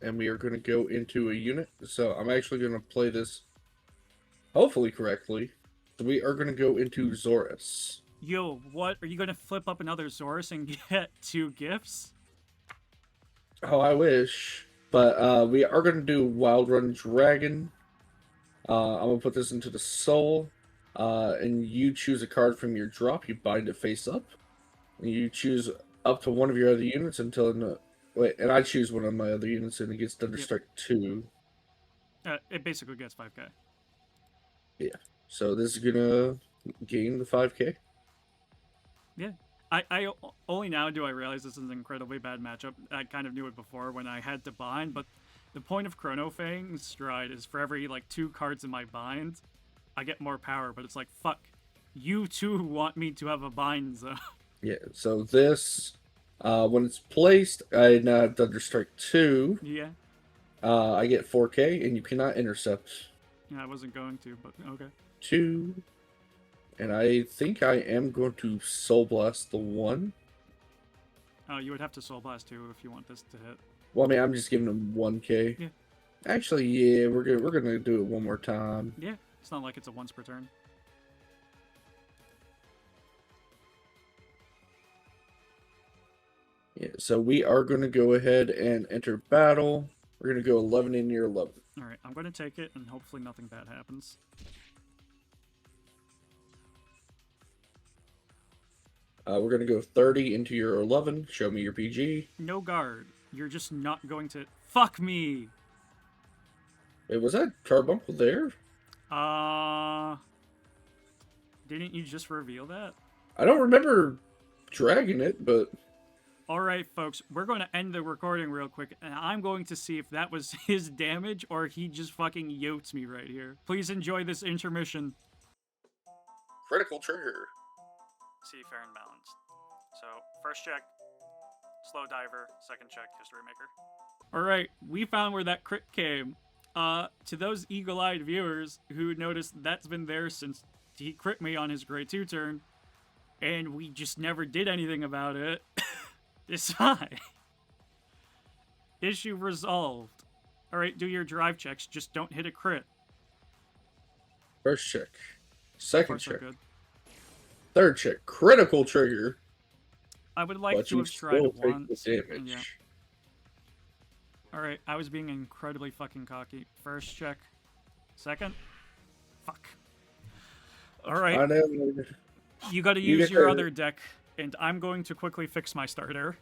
[SPEAKER 3] And we are going to go into a unit. So I'm actually going to play this hopefully correctly. So we are going to go into Zorus.
[SPEAKER 2] Yo, what? Are you going to flip up another Zorus and get 2 gifts?
[SPEAKER 3] Oh, I wish. But we are going to do Wild Run Dragon. I'm going to put this into the Soul. And you choose a card from your drop. You bind it face up. And you choose up to one of your other units until... Wait, and I choose one of my other units and it gets Thunderstrike 2.
[SPEAKER 2] It basically gets 5k.
[SPEAKER 3] Yeah. So this is gonna gain the 5k.
[SPEAKER 2] Yeah. I only now do I realize this is an incredibly bad matchup. I kind of knew it before when I had to bind, but the point of Chronofang's Stride is for every, like, 2 cards in my bind, I get more power, but it's like, fuck. You too want me to have a bind zone.
[SPEAKER 3] Yeah, so this... when it's placed, I now have Thunderstrike 2.
[SPEAKER 2] Yeah.
[SPEAKER 3] I get 4k, and you cannot intercept.
[SPEAKER 2] Yeah, I wasn't going to, but okay.
[SPEAKER 3] 2. And I think I am going to Soul Blast the 1.
[SPEAKER 2] You would have to Soul Blast 2 if you want this to hit.
[SPEAKER 3] Well, I mean, I'm just giving him 1k.
[SPEAKER 2] Yeah.
[SPEAKER 3] Actually, yeah, we're gonna do it one more time.
[SPEAKER 2] Yeah, it's not like it's a once per turn.
[SPEAKER 3] Yeah, so we are going to go ahead and enter battle. We're going to go 11 in your 11.
[SPEAKER 2] Alright, I'm going to take it, and hopefully nothing bad happens.
[SPEAKER 3] We're going to go 30 into your 11. Show me your PG.
[SPEAKER 2] No guard. You're just not going to... Fuck me!
[SPEAKER 3] Wait, was that Carbuncle there?
[SPEAKER 2] Didn't you just reveal that?
[SPEAKER 3] I don't remember dragging it, but...
[SPEAKER 2] Alright, folks, we're going to end the recording real quick, and I'm going to see if that was his damage or he just fucking yotes me right here. Please enjoy this intermission.
[SPEAKER 3] Critical trigger.
[SPEAKER 2] See, fair and balanced. So, first check, slow diver. Second check, history maker. Alright, we found where that crit came. To those eagle-eyed viewers who noticed that's been there since he crit me on his grade 2 turn, and we just never did anything about it. Decide. Issue resolved. Alright, do your drive checks, just don't hit a crit.
[SPEAKER 3] First check. Second
[SPEAKER 2] So
[SPEAKER 3] check.
[SPEAKER 2] good.
[SPEAKER 3] Third check. Critical trigger.
[SPEAKER 2] I would like
[SPEAKER 3] But
[SPEAKER 2] to
[SPEAKER 3] you
[SPEAKER 2] have tried
[SPEAKER 3] still take
[SPEAKER 2] once.
[SPEAKER 3] the damage.
[SPEAKER 2] Yeah. Alright, I was being incredibly fucking cocky. First check. Second. Fuck. Alright.
[SPEAKER 3] I know.
[SPEAKER 2] You gotta
[SPEAKER 3] You
[SPEAKER 2] use
[SPEAKER 3] get
[SPEAKER 2] your
[SPEAKER 3] the-
[SPEAKER 2] other deck, and I'm going to quickly fix my starter.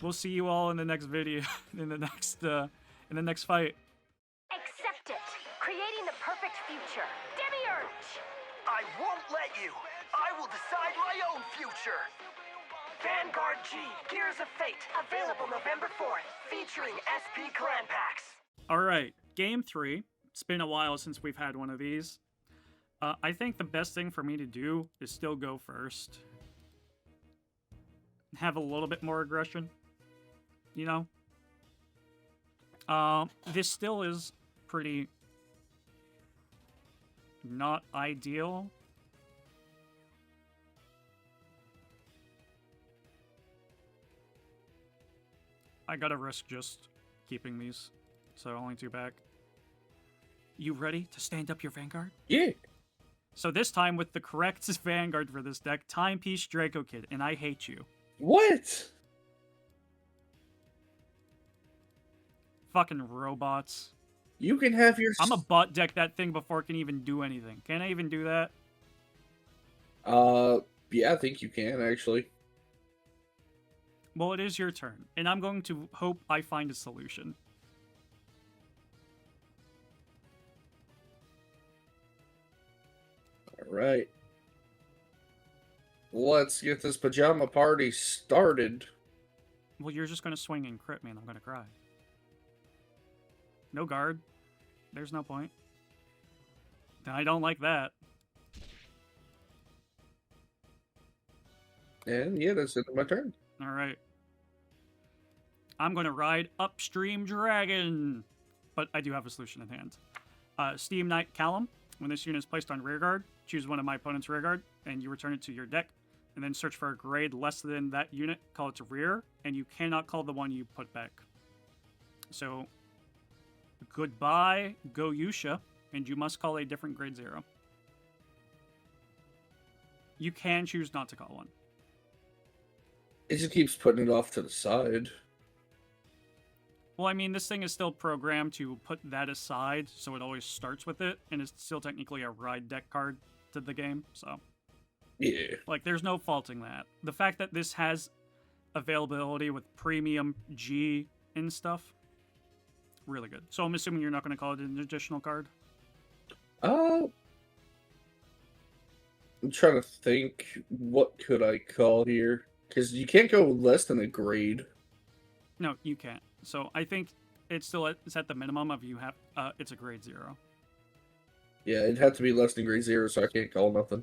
[SPEAKER 2] We'll see you all in the next video, in the next fight.
[SPEAKER 4] Accept it. Creating the perfect future. Demiurge!
[SPEAKER 5] I won't let you. I will decide my own future. Vanguard G, Gears of Fate, available November 4th, featuring SP Clan Packs.
[SPEAKER 2] Alright, game 3. It's been a while since we've had one of these. I think the best thing for me to do is still go first. Have a little bit more aggression. You know? This still is pretty not ideal. I gotta risk just keeping these, so only 2 back. You ready to stand up your Vanguard?
[SPEAKER 3] Yeah.
[SPEAKER 2] So this time with the correct Vanguard for this deck, Timepiece Draco Kid, and I hate you.
[SPEAKER 3] What?
[SPEAKER 2] Fucking robots.
[SPEAKER 3] You can have your.
[SPEAKER 2] I'm a bot deck that thing before it can even do anything. Can I even do that?
[SPEAKER 3] Yeah, I think you can actually.
[SPEAKER 2] Well, it is your turn, and I'm going to hope I find a solution.
[SPEAKER 3] All right. Let's get this pajama party started.
[SPEAKER 2] Well, you're just going to swing and crit me, and I'm going to cry. No guard. There's no point. I don't like that.
[SPEAKER 3] And yeah, that's it. My turn.
[SPEAKER 2] Alright. I'm going to ride Upstream Dragon. But I do have a solution at hand. Steam Knight Callum. When this unit is placed on rearguard, choose one of my opponent's rearguard, and you return it to your deck. And then search for a grade less than that unit, call it to rear, and you cannot call the one you put back. So, goodbye, Goyusha, and you must call a different grade 0. You can choose not to call one.
[SPEAKER 3] It just keeps putting it off to the side.
[SPEAKER 2] Well, I mean, this thing is still programmed to put that aside, so it always starts with it, and it's still technically a ride deck card to the game, so...
[SPEAKER 3] Yeah.
[SPEAKER 2] Like, there's no faulting that. The fact that this has availability with premium G and stuff, really good. So I'm assuming you're not going to call it an additional card?
[SPEAKER 3] I'm trying to think, what could I call here? Because you can't go less than a grade.
[SPEAKER 2] No, you can't. So I think it's at the minimum of you have, it's a grade 0.
[SPEAKER 3] Yeah, it'd have to be less than grade 0, so I can't call nothing.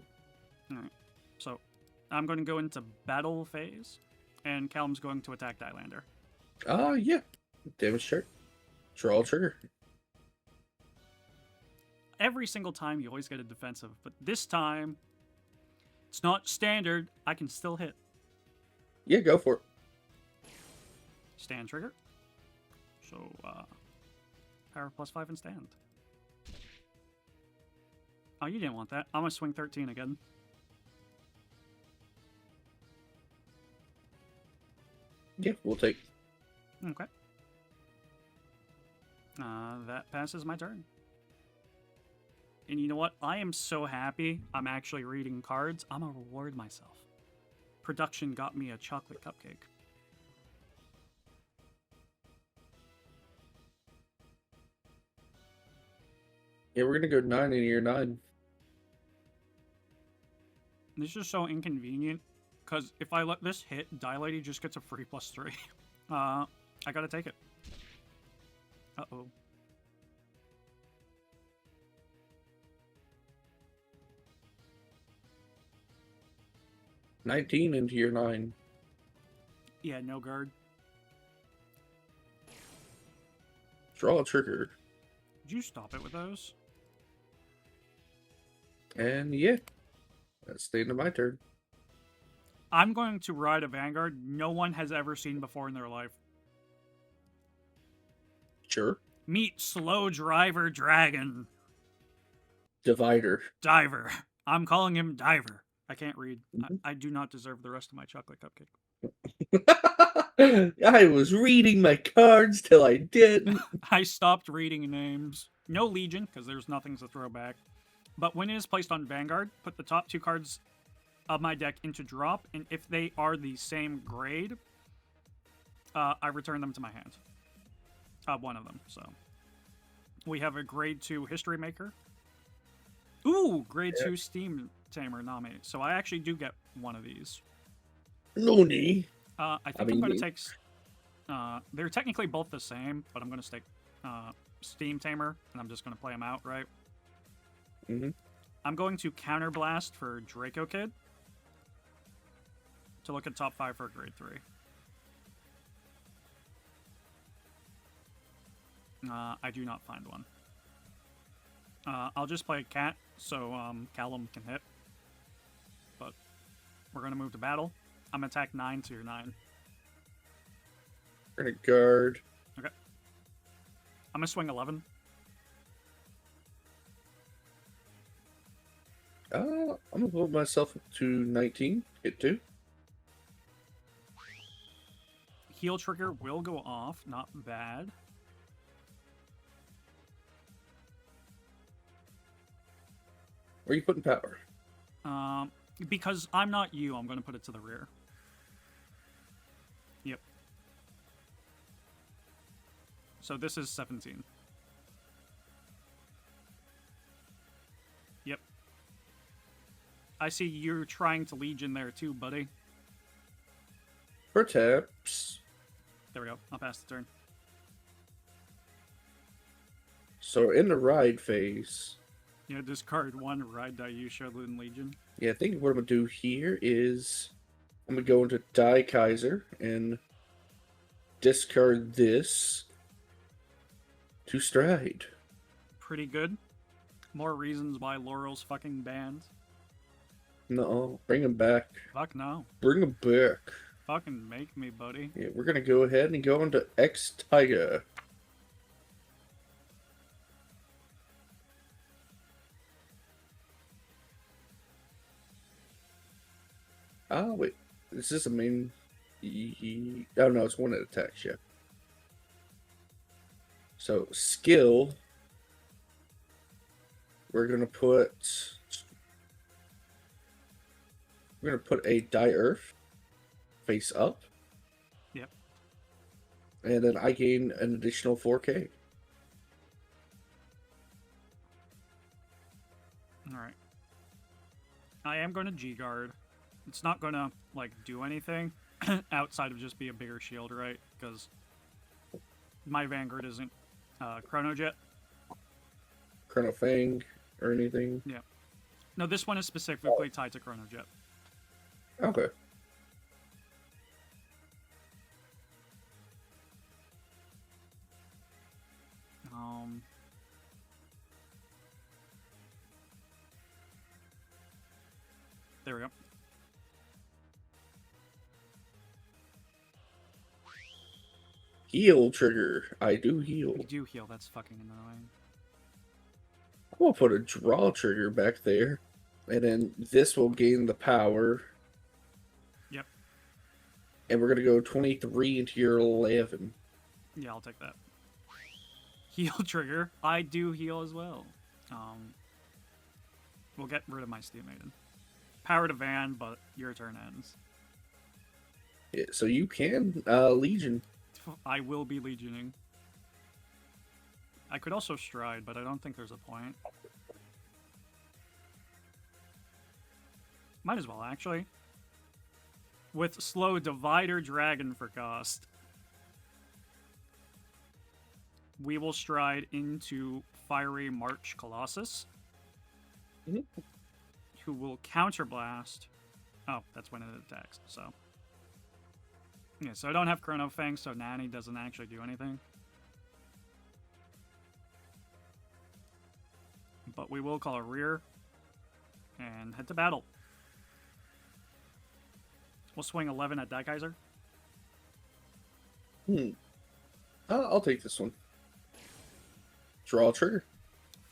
[SPEAKER 2] Alright. So, I'm going to go into battle phase, and Callum's going to attack Dylander.
[SPEAKER 3] Yeah. Damage check. Draw trigger.
[SPEAKER 2] Every single time you always get a defensive, but this time, it's not standard. I can still hit.
[SPEAKER 3] Yeah, go for it.
[SPEAKER 2] Stand trigger. So, power +5 and stand. Oh, you didn't want that. I'm going to swing 13 again.
[SPEAKER 3] Yeah, we'll take.
[SPEAKER 2] Okay. That passes my turn. And you know what? I am so happy I'm actually reading cards. I'm gonna reward myself. Production got me a chocolate cupcake.
[SPEAKER 3] Yeah, we're gonna go 9 in year 9.
[SPEAKER 2] This is so inconvenient, because if I let this hit, Dilate just gets a free +3. I gotta take it. Uh-oh.
[SPEAKER 3] $19 into year 9.
[SPEAKER 2] Yeah, no guard.
[SPEAKER 3] Draw a trigger.
[SPEAKER 2] Did you stop it with those?
[SPEAKER 3] And yeah, that's the end of my turn.
[SPEAKER 2] I'm going to ride a Vanguard no one has ever seen before in their life.
[SPEAKER 3] Sure.
[SPEAKER 2] Meet Slow Driver Dragon.
[SPEAKER 3] Divider.
[SPEAKER 2] Diver. I'm calling him Diver. I can't read. I do not deserve the rest of my chocolate cupcake.
[SPEAKER 3] I was reading my cards till I didn't.
[SPEAKER 2] I stopped reading names. No Legion, because there's nothing to throw back. But when it is placed on Vanguard, put the top 2 cards of my deck into drop, and if they are the same grade, I return them to my hand. One of them, so. We have a grade 2 History Maker. Ooh, grade 2 Steam Tamer Nami. So I actually do get one of these.
[SPEAKER 3] Noni.
[SPEAKER 2] I think I'm going to take... they're technically both the same, but I'm going to take Steam Tamer, and I'm just going to play them out, right?
[SPEAKER 3] Mm-hmm.
[SPEAKER 2] I'm going to Counterblast for Draco Kid to look at top 5 for grade 3. I do not find one. I'll just play Cat, so Callum can hit. But we're going to move to battle. I'm going to attack 9 to your 9.
[SPEAKER 3] We're gonna guard.
[SPEAKER 2] Okay. I'm going to swing 11.
[SPEAKER 3] I'm gonna put myself up to 19. Hit 2.
[SPEAKER 2] Heal trigger will go off. Not bad.
[SPEAKER 3] Where are you putting power?
[SPEAKER 2] Because I'm not you, I'm going to put it to the rear. Yep. So this is 17. Yep. I see you're trying to Legion there too, buddy.
[SPEAKER 3] Perhaps.
[SPEAKER 2] There we go. I'll pass the turn.
[SPEAKER 3] So in the ride phase.
[SPEAKER 2] Yeah, discard 1 ride die you showed in Legion.
[SPEAKER 3] Yeah, I think what I'm gonna do here is I'm gonna go into Die Kaiser and discard this to stride.
[SPEAKER 2] Pretty good. More reasons why Laurel's fucking banned.
[SPEAKER 3] No, bring him back.
[SPEAKER 2] Fuck no.
[SPEAKER 3] Bring him back.
[SPEAKER 2] Fucking make me, buddy.
[SPEAKER 3] Yeah, we're gonna go ahead and go into X Tiger. Oh, wait. Is this a main... Oh, no, it's one that attacks you. So, skill... We're going to put... We're going to put a Die Earth face up.
[SPEAKER 2] Yep.
[SPEAKER 3] And then I gain an additional 4K.
[SPEAKER 2] Alright. I am going to G-Guard. It's not going to, like, do anything outside of just be a bigger shield, right? Because my Vanguard isn't Chronojet.
[SPEAKER 3] Chrono Fang or anything.
[SPEAKER 2] Yeah. No, this one is specifically tied to Chronojet.
[SPEAKER 3] Okay.
[SPEAKER 2] There we go.
[SPEAKER 3] Heal trigger. I do heal.
[SPEAKER 2] You do heal, that's fucking annoying.
[SPEAKER 3] I'm gonna put a draw trigger back there. And then this will gain the power.
[SPEAKER 2] Yep.
[SPEAKER 3] And we're gonna go 23 into your 11.
[SPEAKER 2] Yeah, I'll take that. Heal trigger. I do heal as well. We'll get rid of my Steel Maiden. Power to Van, but your turn ends.
[SPEAKER 3] Yeah, so you can Legion.
[SPEAKER 2] I will be Legioning. I could also Stride, but I don't think there's a point. Might as well, actually. With Slow Divider Dragon for cost, we will Stride into Fiery March Colossus, who will Counterblast. Oh, that's when it attacks, so. Yeah, so I don't have Chrono Fang, so Nanny doesn't actually do anything. But we will call a rear and head to battle. We'll swing 11 at Daikaiser.
[SPEAKER 3] I'll take this one. Draw trigger.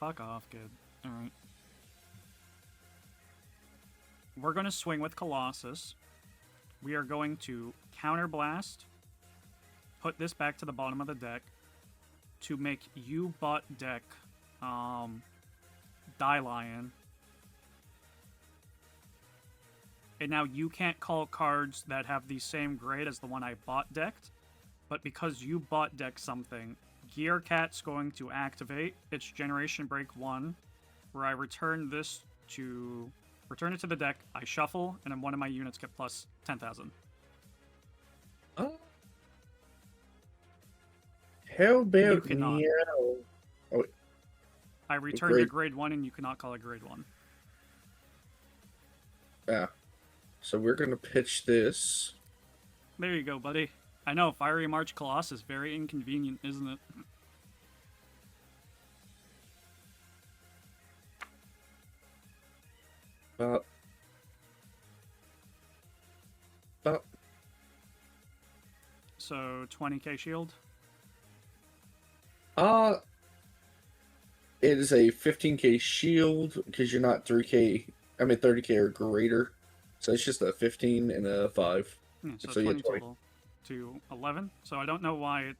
[SPEAKER 2] Fuck off, kid. Alright. We're going to swing with Colossus. We are going to counterblast. Put this back to the bottom of the deck. To make you bot deck Die Lion. And now you can't call cards that have the same grade as the one I bot decked. But because you bot deck something, Gear Cat's going to activate its Generation Break 1, where I return this to... Return it to the deck, I shuffle, and then one of my units get plus 10,000.
[SPEAKER 3] Oh. How about
[SPEAKER 2] You cannot.
[SPEAKER 3] meow? Oh,
[SPEAKER 2] I return your grade 1, and you cannot call it grade 1.
[SPEAKER 3] yeah. So we're gonna pitch this.
[SPEAKER 2] There you go, buddy. I know, Fiery March Colossus, very inconvenient, isn't it? So, 20k shield?
[SPEAKER 3] It is a 15k shield because you're not 30k or greater. So it's just a 15 and a 5.
[SPEAKER 2] Yeah, so,
[SPEAKER 3] So, yeah,
[SPEAKER 2] 20
[SPEAKER 3] 20.
[SPEAKER 2] total to 11. So I don't know why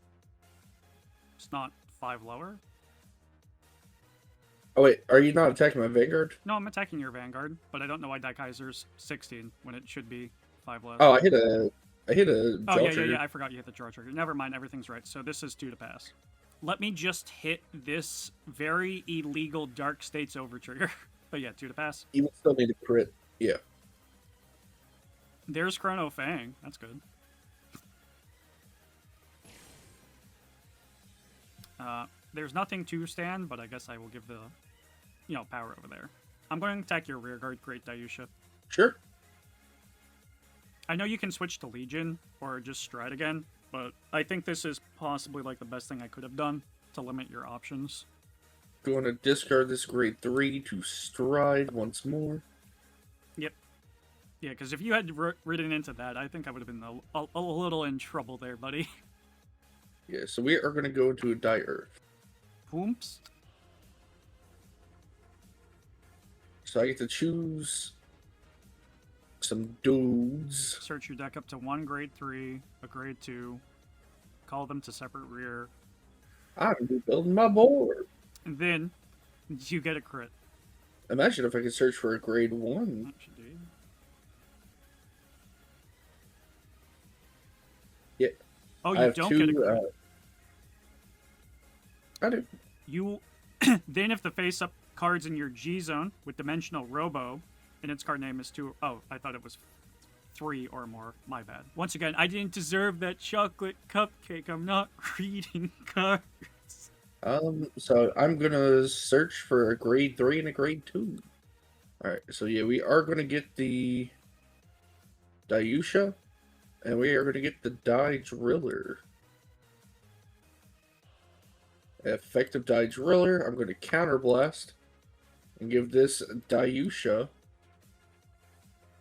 [SPEAKER 2] it's not 5 lower.
[SPEAKER 3] Oh wait, are you not attacking my Vanguard?
[SPEAKER 2] No, I'm attacking your Vanguard, but I don't know why Daikaiser's 16 when it should be 5 less.
[SPEAKER 3] Oh, I hit a
[SPEAKER 2] Oh,
[SPEAKER 3] jaw
[SPEAKER 2] yeah,
[SPEAKER 3] trigger.
[SPEAKER 2] I forgot you hit the draw trigger. Never mind, everything's right. So this is 2 to pass. Let me just hit this very illegal Dark States over trigger. But yeah, 2 to pass.
[SPEAKER 3] You will still need a crit. Yeah.
[SPEAKER 2] There's Chrono Fang. That's good. There's nothing to stand, but I guess I will give the, power over there. I'm going to attack your rearguard, Great Dayusha.
[SPEAKER 3] Sure.
[SPEAKER 2] I know you can switch to Legion or just Stride again, but I think this is possibly like the best thing I could have done to limit your options.
[SPEAKER 3] Going to discard this grade 3 to stride once more.
[SPEAKER 2] Yep. Yeah, because if you had ridden into that, I think I would have been a little in trouble there, buddy.
[SPEAKER 3] Yeah, so we are going to go into a Die Earth.
[SPEAKER 2] Whoops.
[SPEAKER 3] So I get to choose some dudes.
[SPEAKER 2] Search your deck up to 1 grade 3, a grade 2. Call them to separate rear.
[SPEAKER 3] I'm building my board.
[SPEAKER 2] And then you get a crit.
[SPEAKER 3] Imagine if I could search for a grade 1.
[SPEAKER 2] That should do.
[SPEAKER 3] Yeah.
[SPEAKER 2] Oh,
[SPEAKER 3] I
[SPEAKER 2] you
[SPEAKER 3] have
[SPEAKER 2] don't
[SPEAKER 3] 2,
[SPEAKER 2] get a crit.
[SPEAKER 3] I do.
[SPEAKER 2] You then if the face-up card's in your G zone with Dimensional Robo, and its card name is 2. Oh, I thought it was 3 or more. My bad. Once again, I didn't deserve that chocolate cupcake. I'm not reading cards.
[SPEAKER 3] So I'm gonna search for a grade 3 and a grade 2. Alright, so yeah, we are gonna get the Dayusha, and we are gonna get the Die Driller. Effective Die Driller, I'm gonna counterblast and give this Dayusha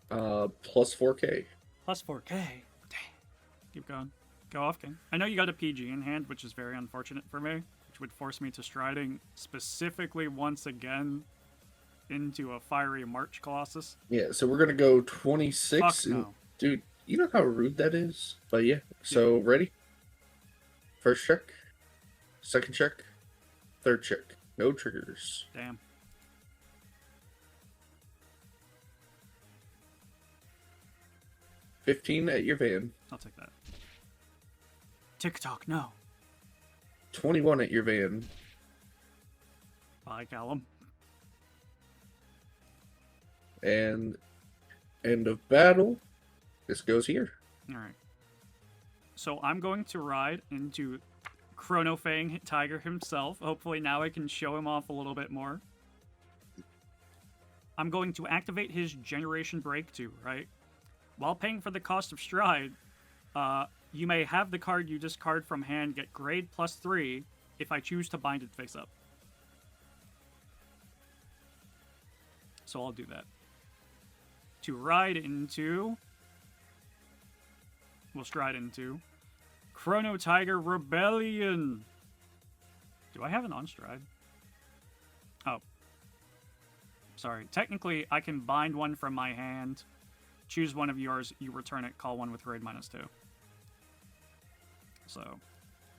[SPEAKER 3] plus 4k.
[SPEAKER 2] Plus 4k. Dang. Keep going. Go off, King. I know you got a PG in hand, which is very unfortunate for me, which would force me to striding specifically once again into a Fiery March Colossus.
[SPEAKER 3] Yeah, so we're gonna go 26.
[SPEAKER 2] Fuck
[SPEAKER 3] And,
[SPEAKER 2] no.
[SPEAKER 3] dude, you know how rude that is? But yeah, so ready? First check, second check, third check. No triggers.
[SPEAKER 2] Damn.
[SPEAKER 3] $15 at your van.
[SPEAKER 2] I'll take that. TikTok, no.
[SPEAKER 3] 21 at your van.
[SPEAKER 2] Bye, Callum.
[SPEAKER 3] And end of battle. This goes here.
[SPEAKER 2] Alright. So I'm going to ride into Chrono Fang Tiger himself. Hopefully now I can show him off a little bit more. I'm going to activate his Generation Break 2, right? While paying for the cost of Stride, you may have the card you discard from hand get grade plus 3 if I choose to bind it face up. So I'll do that. To ride into we'll stride into Chrono Tiger Rebellion. Do I have an on stride? Oh. Sorry. Technically, I can bind one from my hand, choose one of yours, you return it, call one with grade -2. So,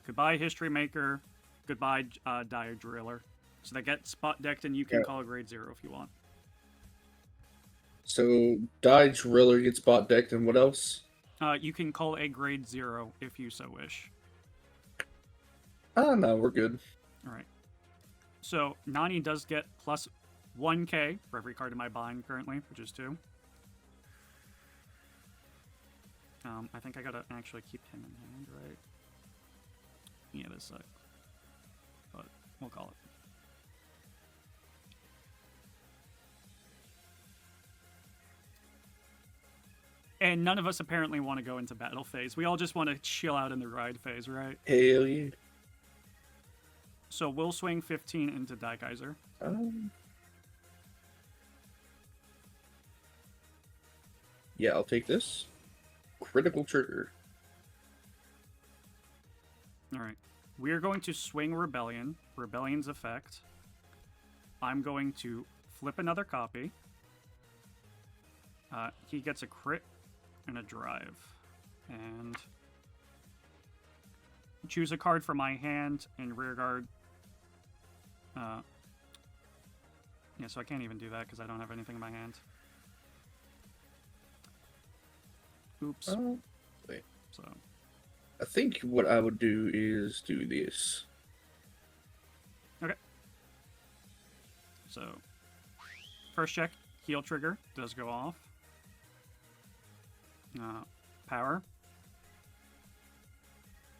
[SPEAKER 2] goodbye History Maker, goodbye Dire Driller. So they get spot decked and you can call a grade 0 if you want.
[SPEAKER 3] So, Die Driller gets bot decked, and what else?
[SPEAKER 2] You can call a grade 0 if you so wish.
[SPEAKER 3] Ah, no, we're good.
[SPEAKER 2] Alright. So, Nani does get plus 1k for every card in my bind currently, which is 2. I think I gotta actually keep him in hand, right? Yeah, this sucks. But we'll call it. And none of us apparently want to go into battle phase. We all just want to chill out in the ride phase, right?
[SPEAKER 3] Hell yeah.
[SPEAKER 2] So we'll swing 15 into Daikaiser.
[SPEAKER 3] Yeah, I'll take this. Critical trigger.
[SPEAKER 2] Alright. We're going to swing Rebellion. Rebellion's effect. I'm going to flip another copy. He gets a crit and a drive. And choose a card from my hand in rearguard. Yeah, so I can't even do that because I don't have anything in my hand. Oops.
[SPEAKER 3] Wait.
[SPEAKER 2] So
[SPEAKER 3] I think what I would do is do this.
[SPEAKER 2] okay. So first check, heal trigger does go off. Power.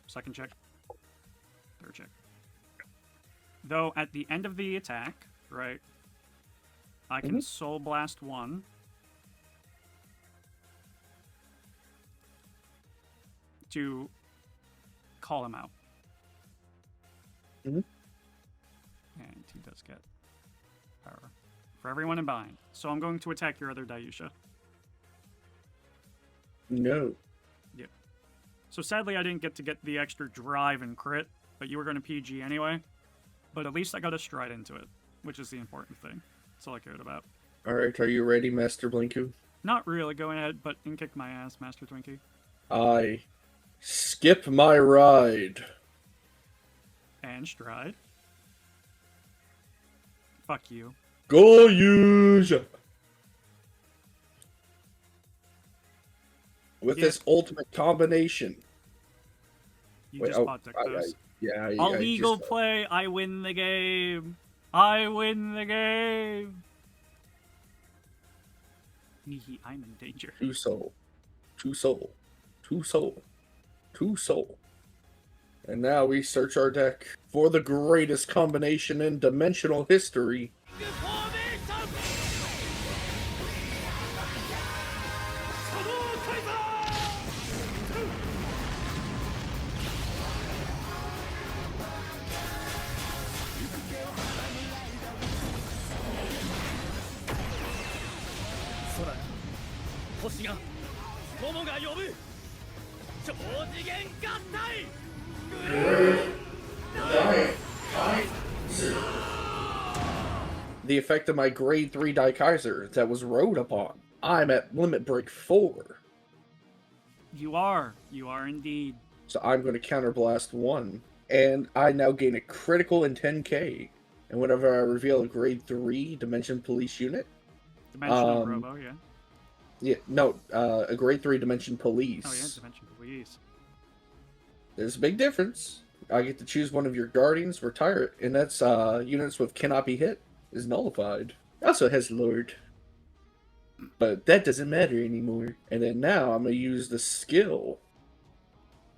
[SPEAKER 2] Second check. Third check. Though at the end of the attack, right, I can Soul Blast 1. To call him out. And he does get power for everyone in bind. So I'm going to attack your other Dayusha.
[SPEAKER 3] No.
[SPEAKER 2] Yep. So sadly I didn't get to get the extra drive and crit, but you were going to PG anyway. But at least I got a stride into it, which is the important thing. That's all I cared about.
[SPEAKER 3] Alright, are you ready, Master Blinku?
[SPEAKER 2] Not really, go ahead, but you can kick my ass, Master Twinkie.
[SPEAKER 3] I skip my ride.
[SPEAKER 2] And stride. Fuck you.
[SPEAKER 3] Go use. With this ultimate combination.
[SPEAKER 2] You just bought deck those.
[SPEAKER 3] Yeah,
[SPEAKER 2] Illegal play, I win the game. I win the game. I'm in danger.
[SPEAKER 3] 2 soul. 2 soul. 2 soul. 2 soul. And now we search our deck for the greatest combination in dimensional history. The effect of my grade 3 Daikaiser that was rode upon. I'm at limit break 4.
[SPEAKER 2] You are indeed.
[SPEAKER 3] So I'm going to counterblast 1. And I now gain a critical in 10k. And whenever I reveal a grade 3 Dimension Police unit.
[SPEAKER 2] Dimensional Robo, yeah.
[SPEAKER 3] Yeah, no, a grade 3 Dimension Police.
[SPEAKER 2] Oh yeah, Dimension Police.
[SPEAKER 3] There's a big difference. I get to choose one of your Guardians, retire it, and that's units with cannot be hit is nullified. Also has Lord. But that doesn't matter anymore. And then now I'm going to use the skill.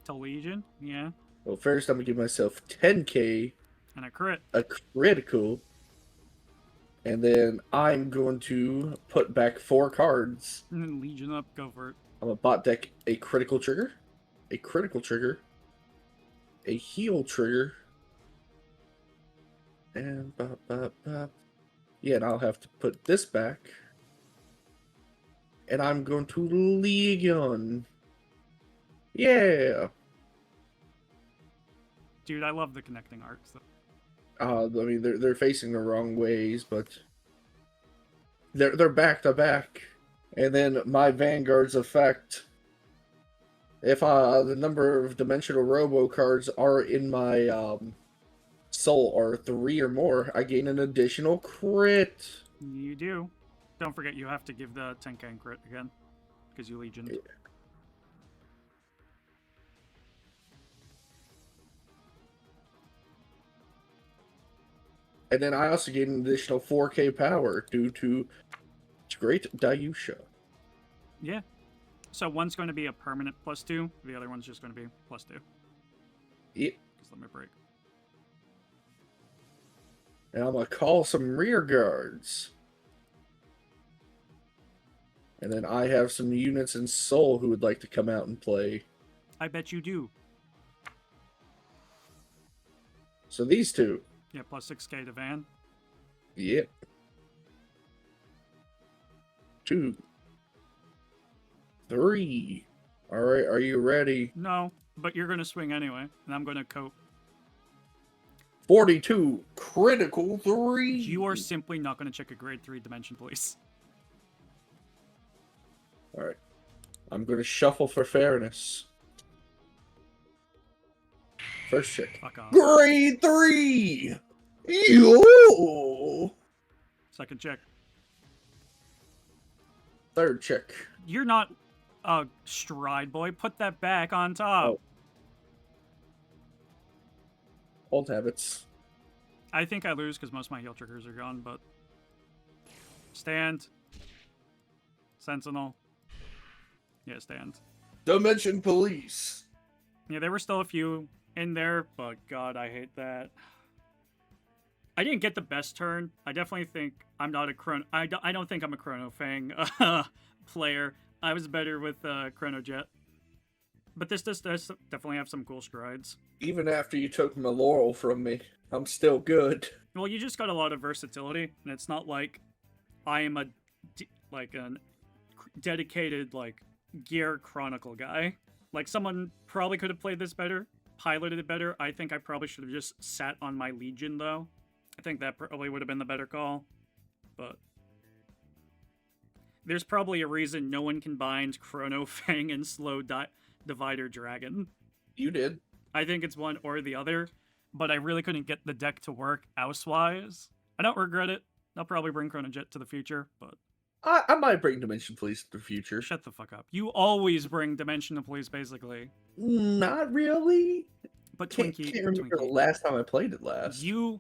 [SPEAKER 2] To Legion, yeah.
[SPEAKER 3] Well, first I'm going to give myself 10k.
[SPEAKER 2] And a crit.
[SPEAKER 3] A critical. And then I'm going to put back 4 cards.
[SPEAKER 2] And then Legion up, go for it.
[SPEAKER 3] I'm going to bot deck a critical trigger. A critical trigger. A heal trigger. And yeah, and I'll have to put this back. And I'm going to Legion. Yeah.
[SPEAKER 2] Dude, I love the connecting arcs.
[SPEAKER 3] I mean, they're facing the wrong ways, but they're back to back. And then my Vanguard's effect. If the number of dimensional robo cards are in my soul are 3 or more, I gain an additional crit.
[SPEAKER 2] You do. Don't forget, you have to give the Tenkan crit again, because you legioned.
[SPEAKER 3] Yeah. And then I also gain an additional 4k power due to Great Dayusha.
[SPEAKER 2] Yeah. So one's going to be a permanent +2, the other one's just going to be +2.
[SPEAKER 3] Yep.
[SPEAKER 2] Just let me break.
[SPEAKER 3] And I'm going to call some rear guards. And then I have some units in Soul who would like to come out and play.
[SPEAKER 2] I bet you do.
[SPEAKER 3] So these two.
[SPEAKER 2] Yeah, +6k to Van.
[SPEAKER 3] Yep. 2. 3. Alright, are you ready?
[SPEAKER 2] No, but you're going to swing anyway, and I'm going to cope.
[SPEAKER 3] 42. Critical 3.
[SPEAKER 2] You are simply not going to check a grade 3 dimension, please.
[SPEAKER 3] Alright. I'm going to shuffle for fairness. First check.
[SPEAKER 2] Fuck off.
[SPEAKER 3] Grade 3! Yo!
[SPEAKER 2] Second check.
[SPEAKER 3] Third check.
[SPEAKER 2] You're not a stride boy. Put that back on top.
[SPEAKER 3] Oh. Old habits.
[SPEAKER 2] I think I lose because most of my heal triggers are gone, but... Stand. Sentinel. Yeah, stand.
[SPEAKER 3] Dimension Police.
[SPEAKER 2] Yeah, there were still a few in there, but God, I hate that. I didn't get the best turn. I definitely think I'm not a Chrono... I don't think I'm a Chrono Fang player. I was better with Chronojet. But this does definitely have some cool strides.
[SPEAKER 3] Even after you took my laurel from me, I'm still good.
[SPEAKER 2] Well, you just got a lot of versatility, and it's not like I am a dedicated gear chronicle guy. Like, someone probably could have played this better, piloted it better. I think I probably should have just sat on my Legion, though. I think that probably would have been the better call. But there's probably a reason no one combined Chrono Fang and Slow Divider Dragon.
[SPEAKER 3] You did.
[SPEAKER 2] I think it's one or the other, but I really couldn't get the deck to work house-wise. I don't regret it. I'll probably bring Chronojet to the future, but...
[SPEAKER 3] I might bring Dimension Police to the future.
[SPEAKER 2] Shut the fuck up. You always bring Dimension Police, basically.
[SPEAKER 3] Not really.
[SPEAKER 2] But
[SPEAKER 3] Can't remember the last time I played it last.
[SPEAKER 2] You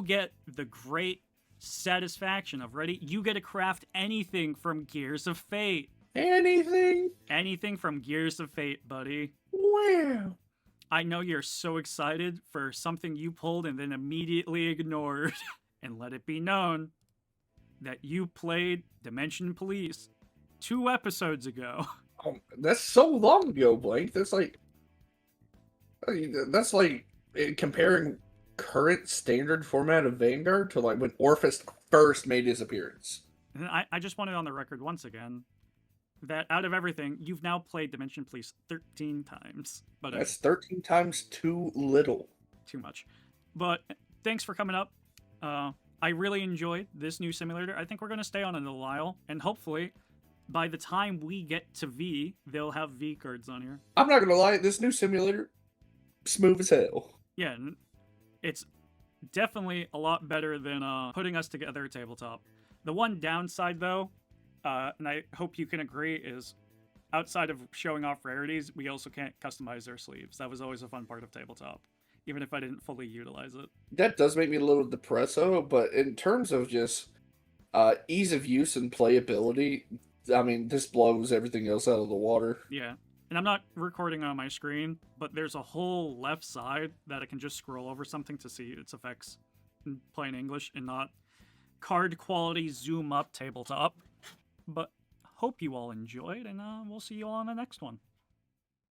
[SPEAKER 2] get the great satisfaction of, ready? You get to craft anything from Gears of Fate.
[SPEAKER 3] Anything?
[SPEAKER 2] Anything from Gears of Fate, buddy.
[SPEAKER 3] Wow.
[SPEAKER 2] I know you're so excited for something you pulled and then immediately ignored. And let it be known that you played Dimension Police 2 episodes ago.
[SPEAKER 3] Oh, that's so long ago, Blank. That's like comparing current standard format of Vanguard to like when Orphis first made his appearance.
[SPEAKER 2] And I just wanted on the record once again that out of everything, you've now played Dimension Police 13 times. But
[SPEAKER 3] That's 13 times too little.
[SPEAKER 2] Too much. But thanks for coming up. I really enjoyed this new simulator. I think we're going to stay on it a while, and hopefully by the time we get to V, they'll have V cards on here.
[SPEAKER 3] I'm not going to lie, this new simulator, smooth as hell.
[SPEAKER 2] Yeah, it's definitely a lot better than putting us together at tabletop. The one downside, though, and I hope you can agree, is outside of showing off rarities, we also can't customize our sleeves. That was always a fun part of tabletop, even if I didn't fully utilize it.
[SPEAKER 3] That does make me a little depresso, but in terms of just ease of use and playability, I mean, this blows everything else out of the water.
[SPEAKER 2] Yeah. And I'm not recording on my screen, but there's a whole left side that I can just scroll over something to see its effects in plain English and not card quality zoom up tabletop. But hope you all enjoyed, and we'll see you all on the next one.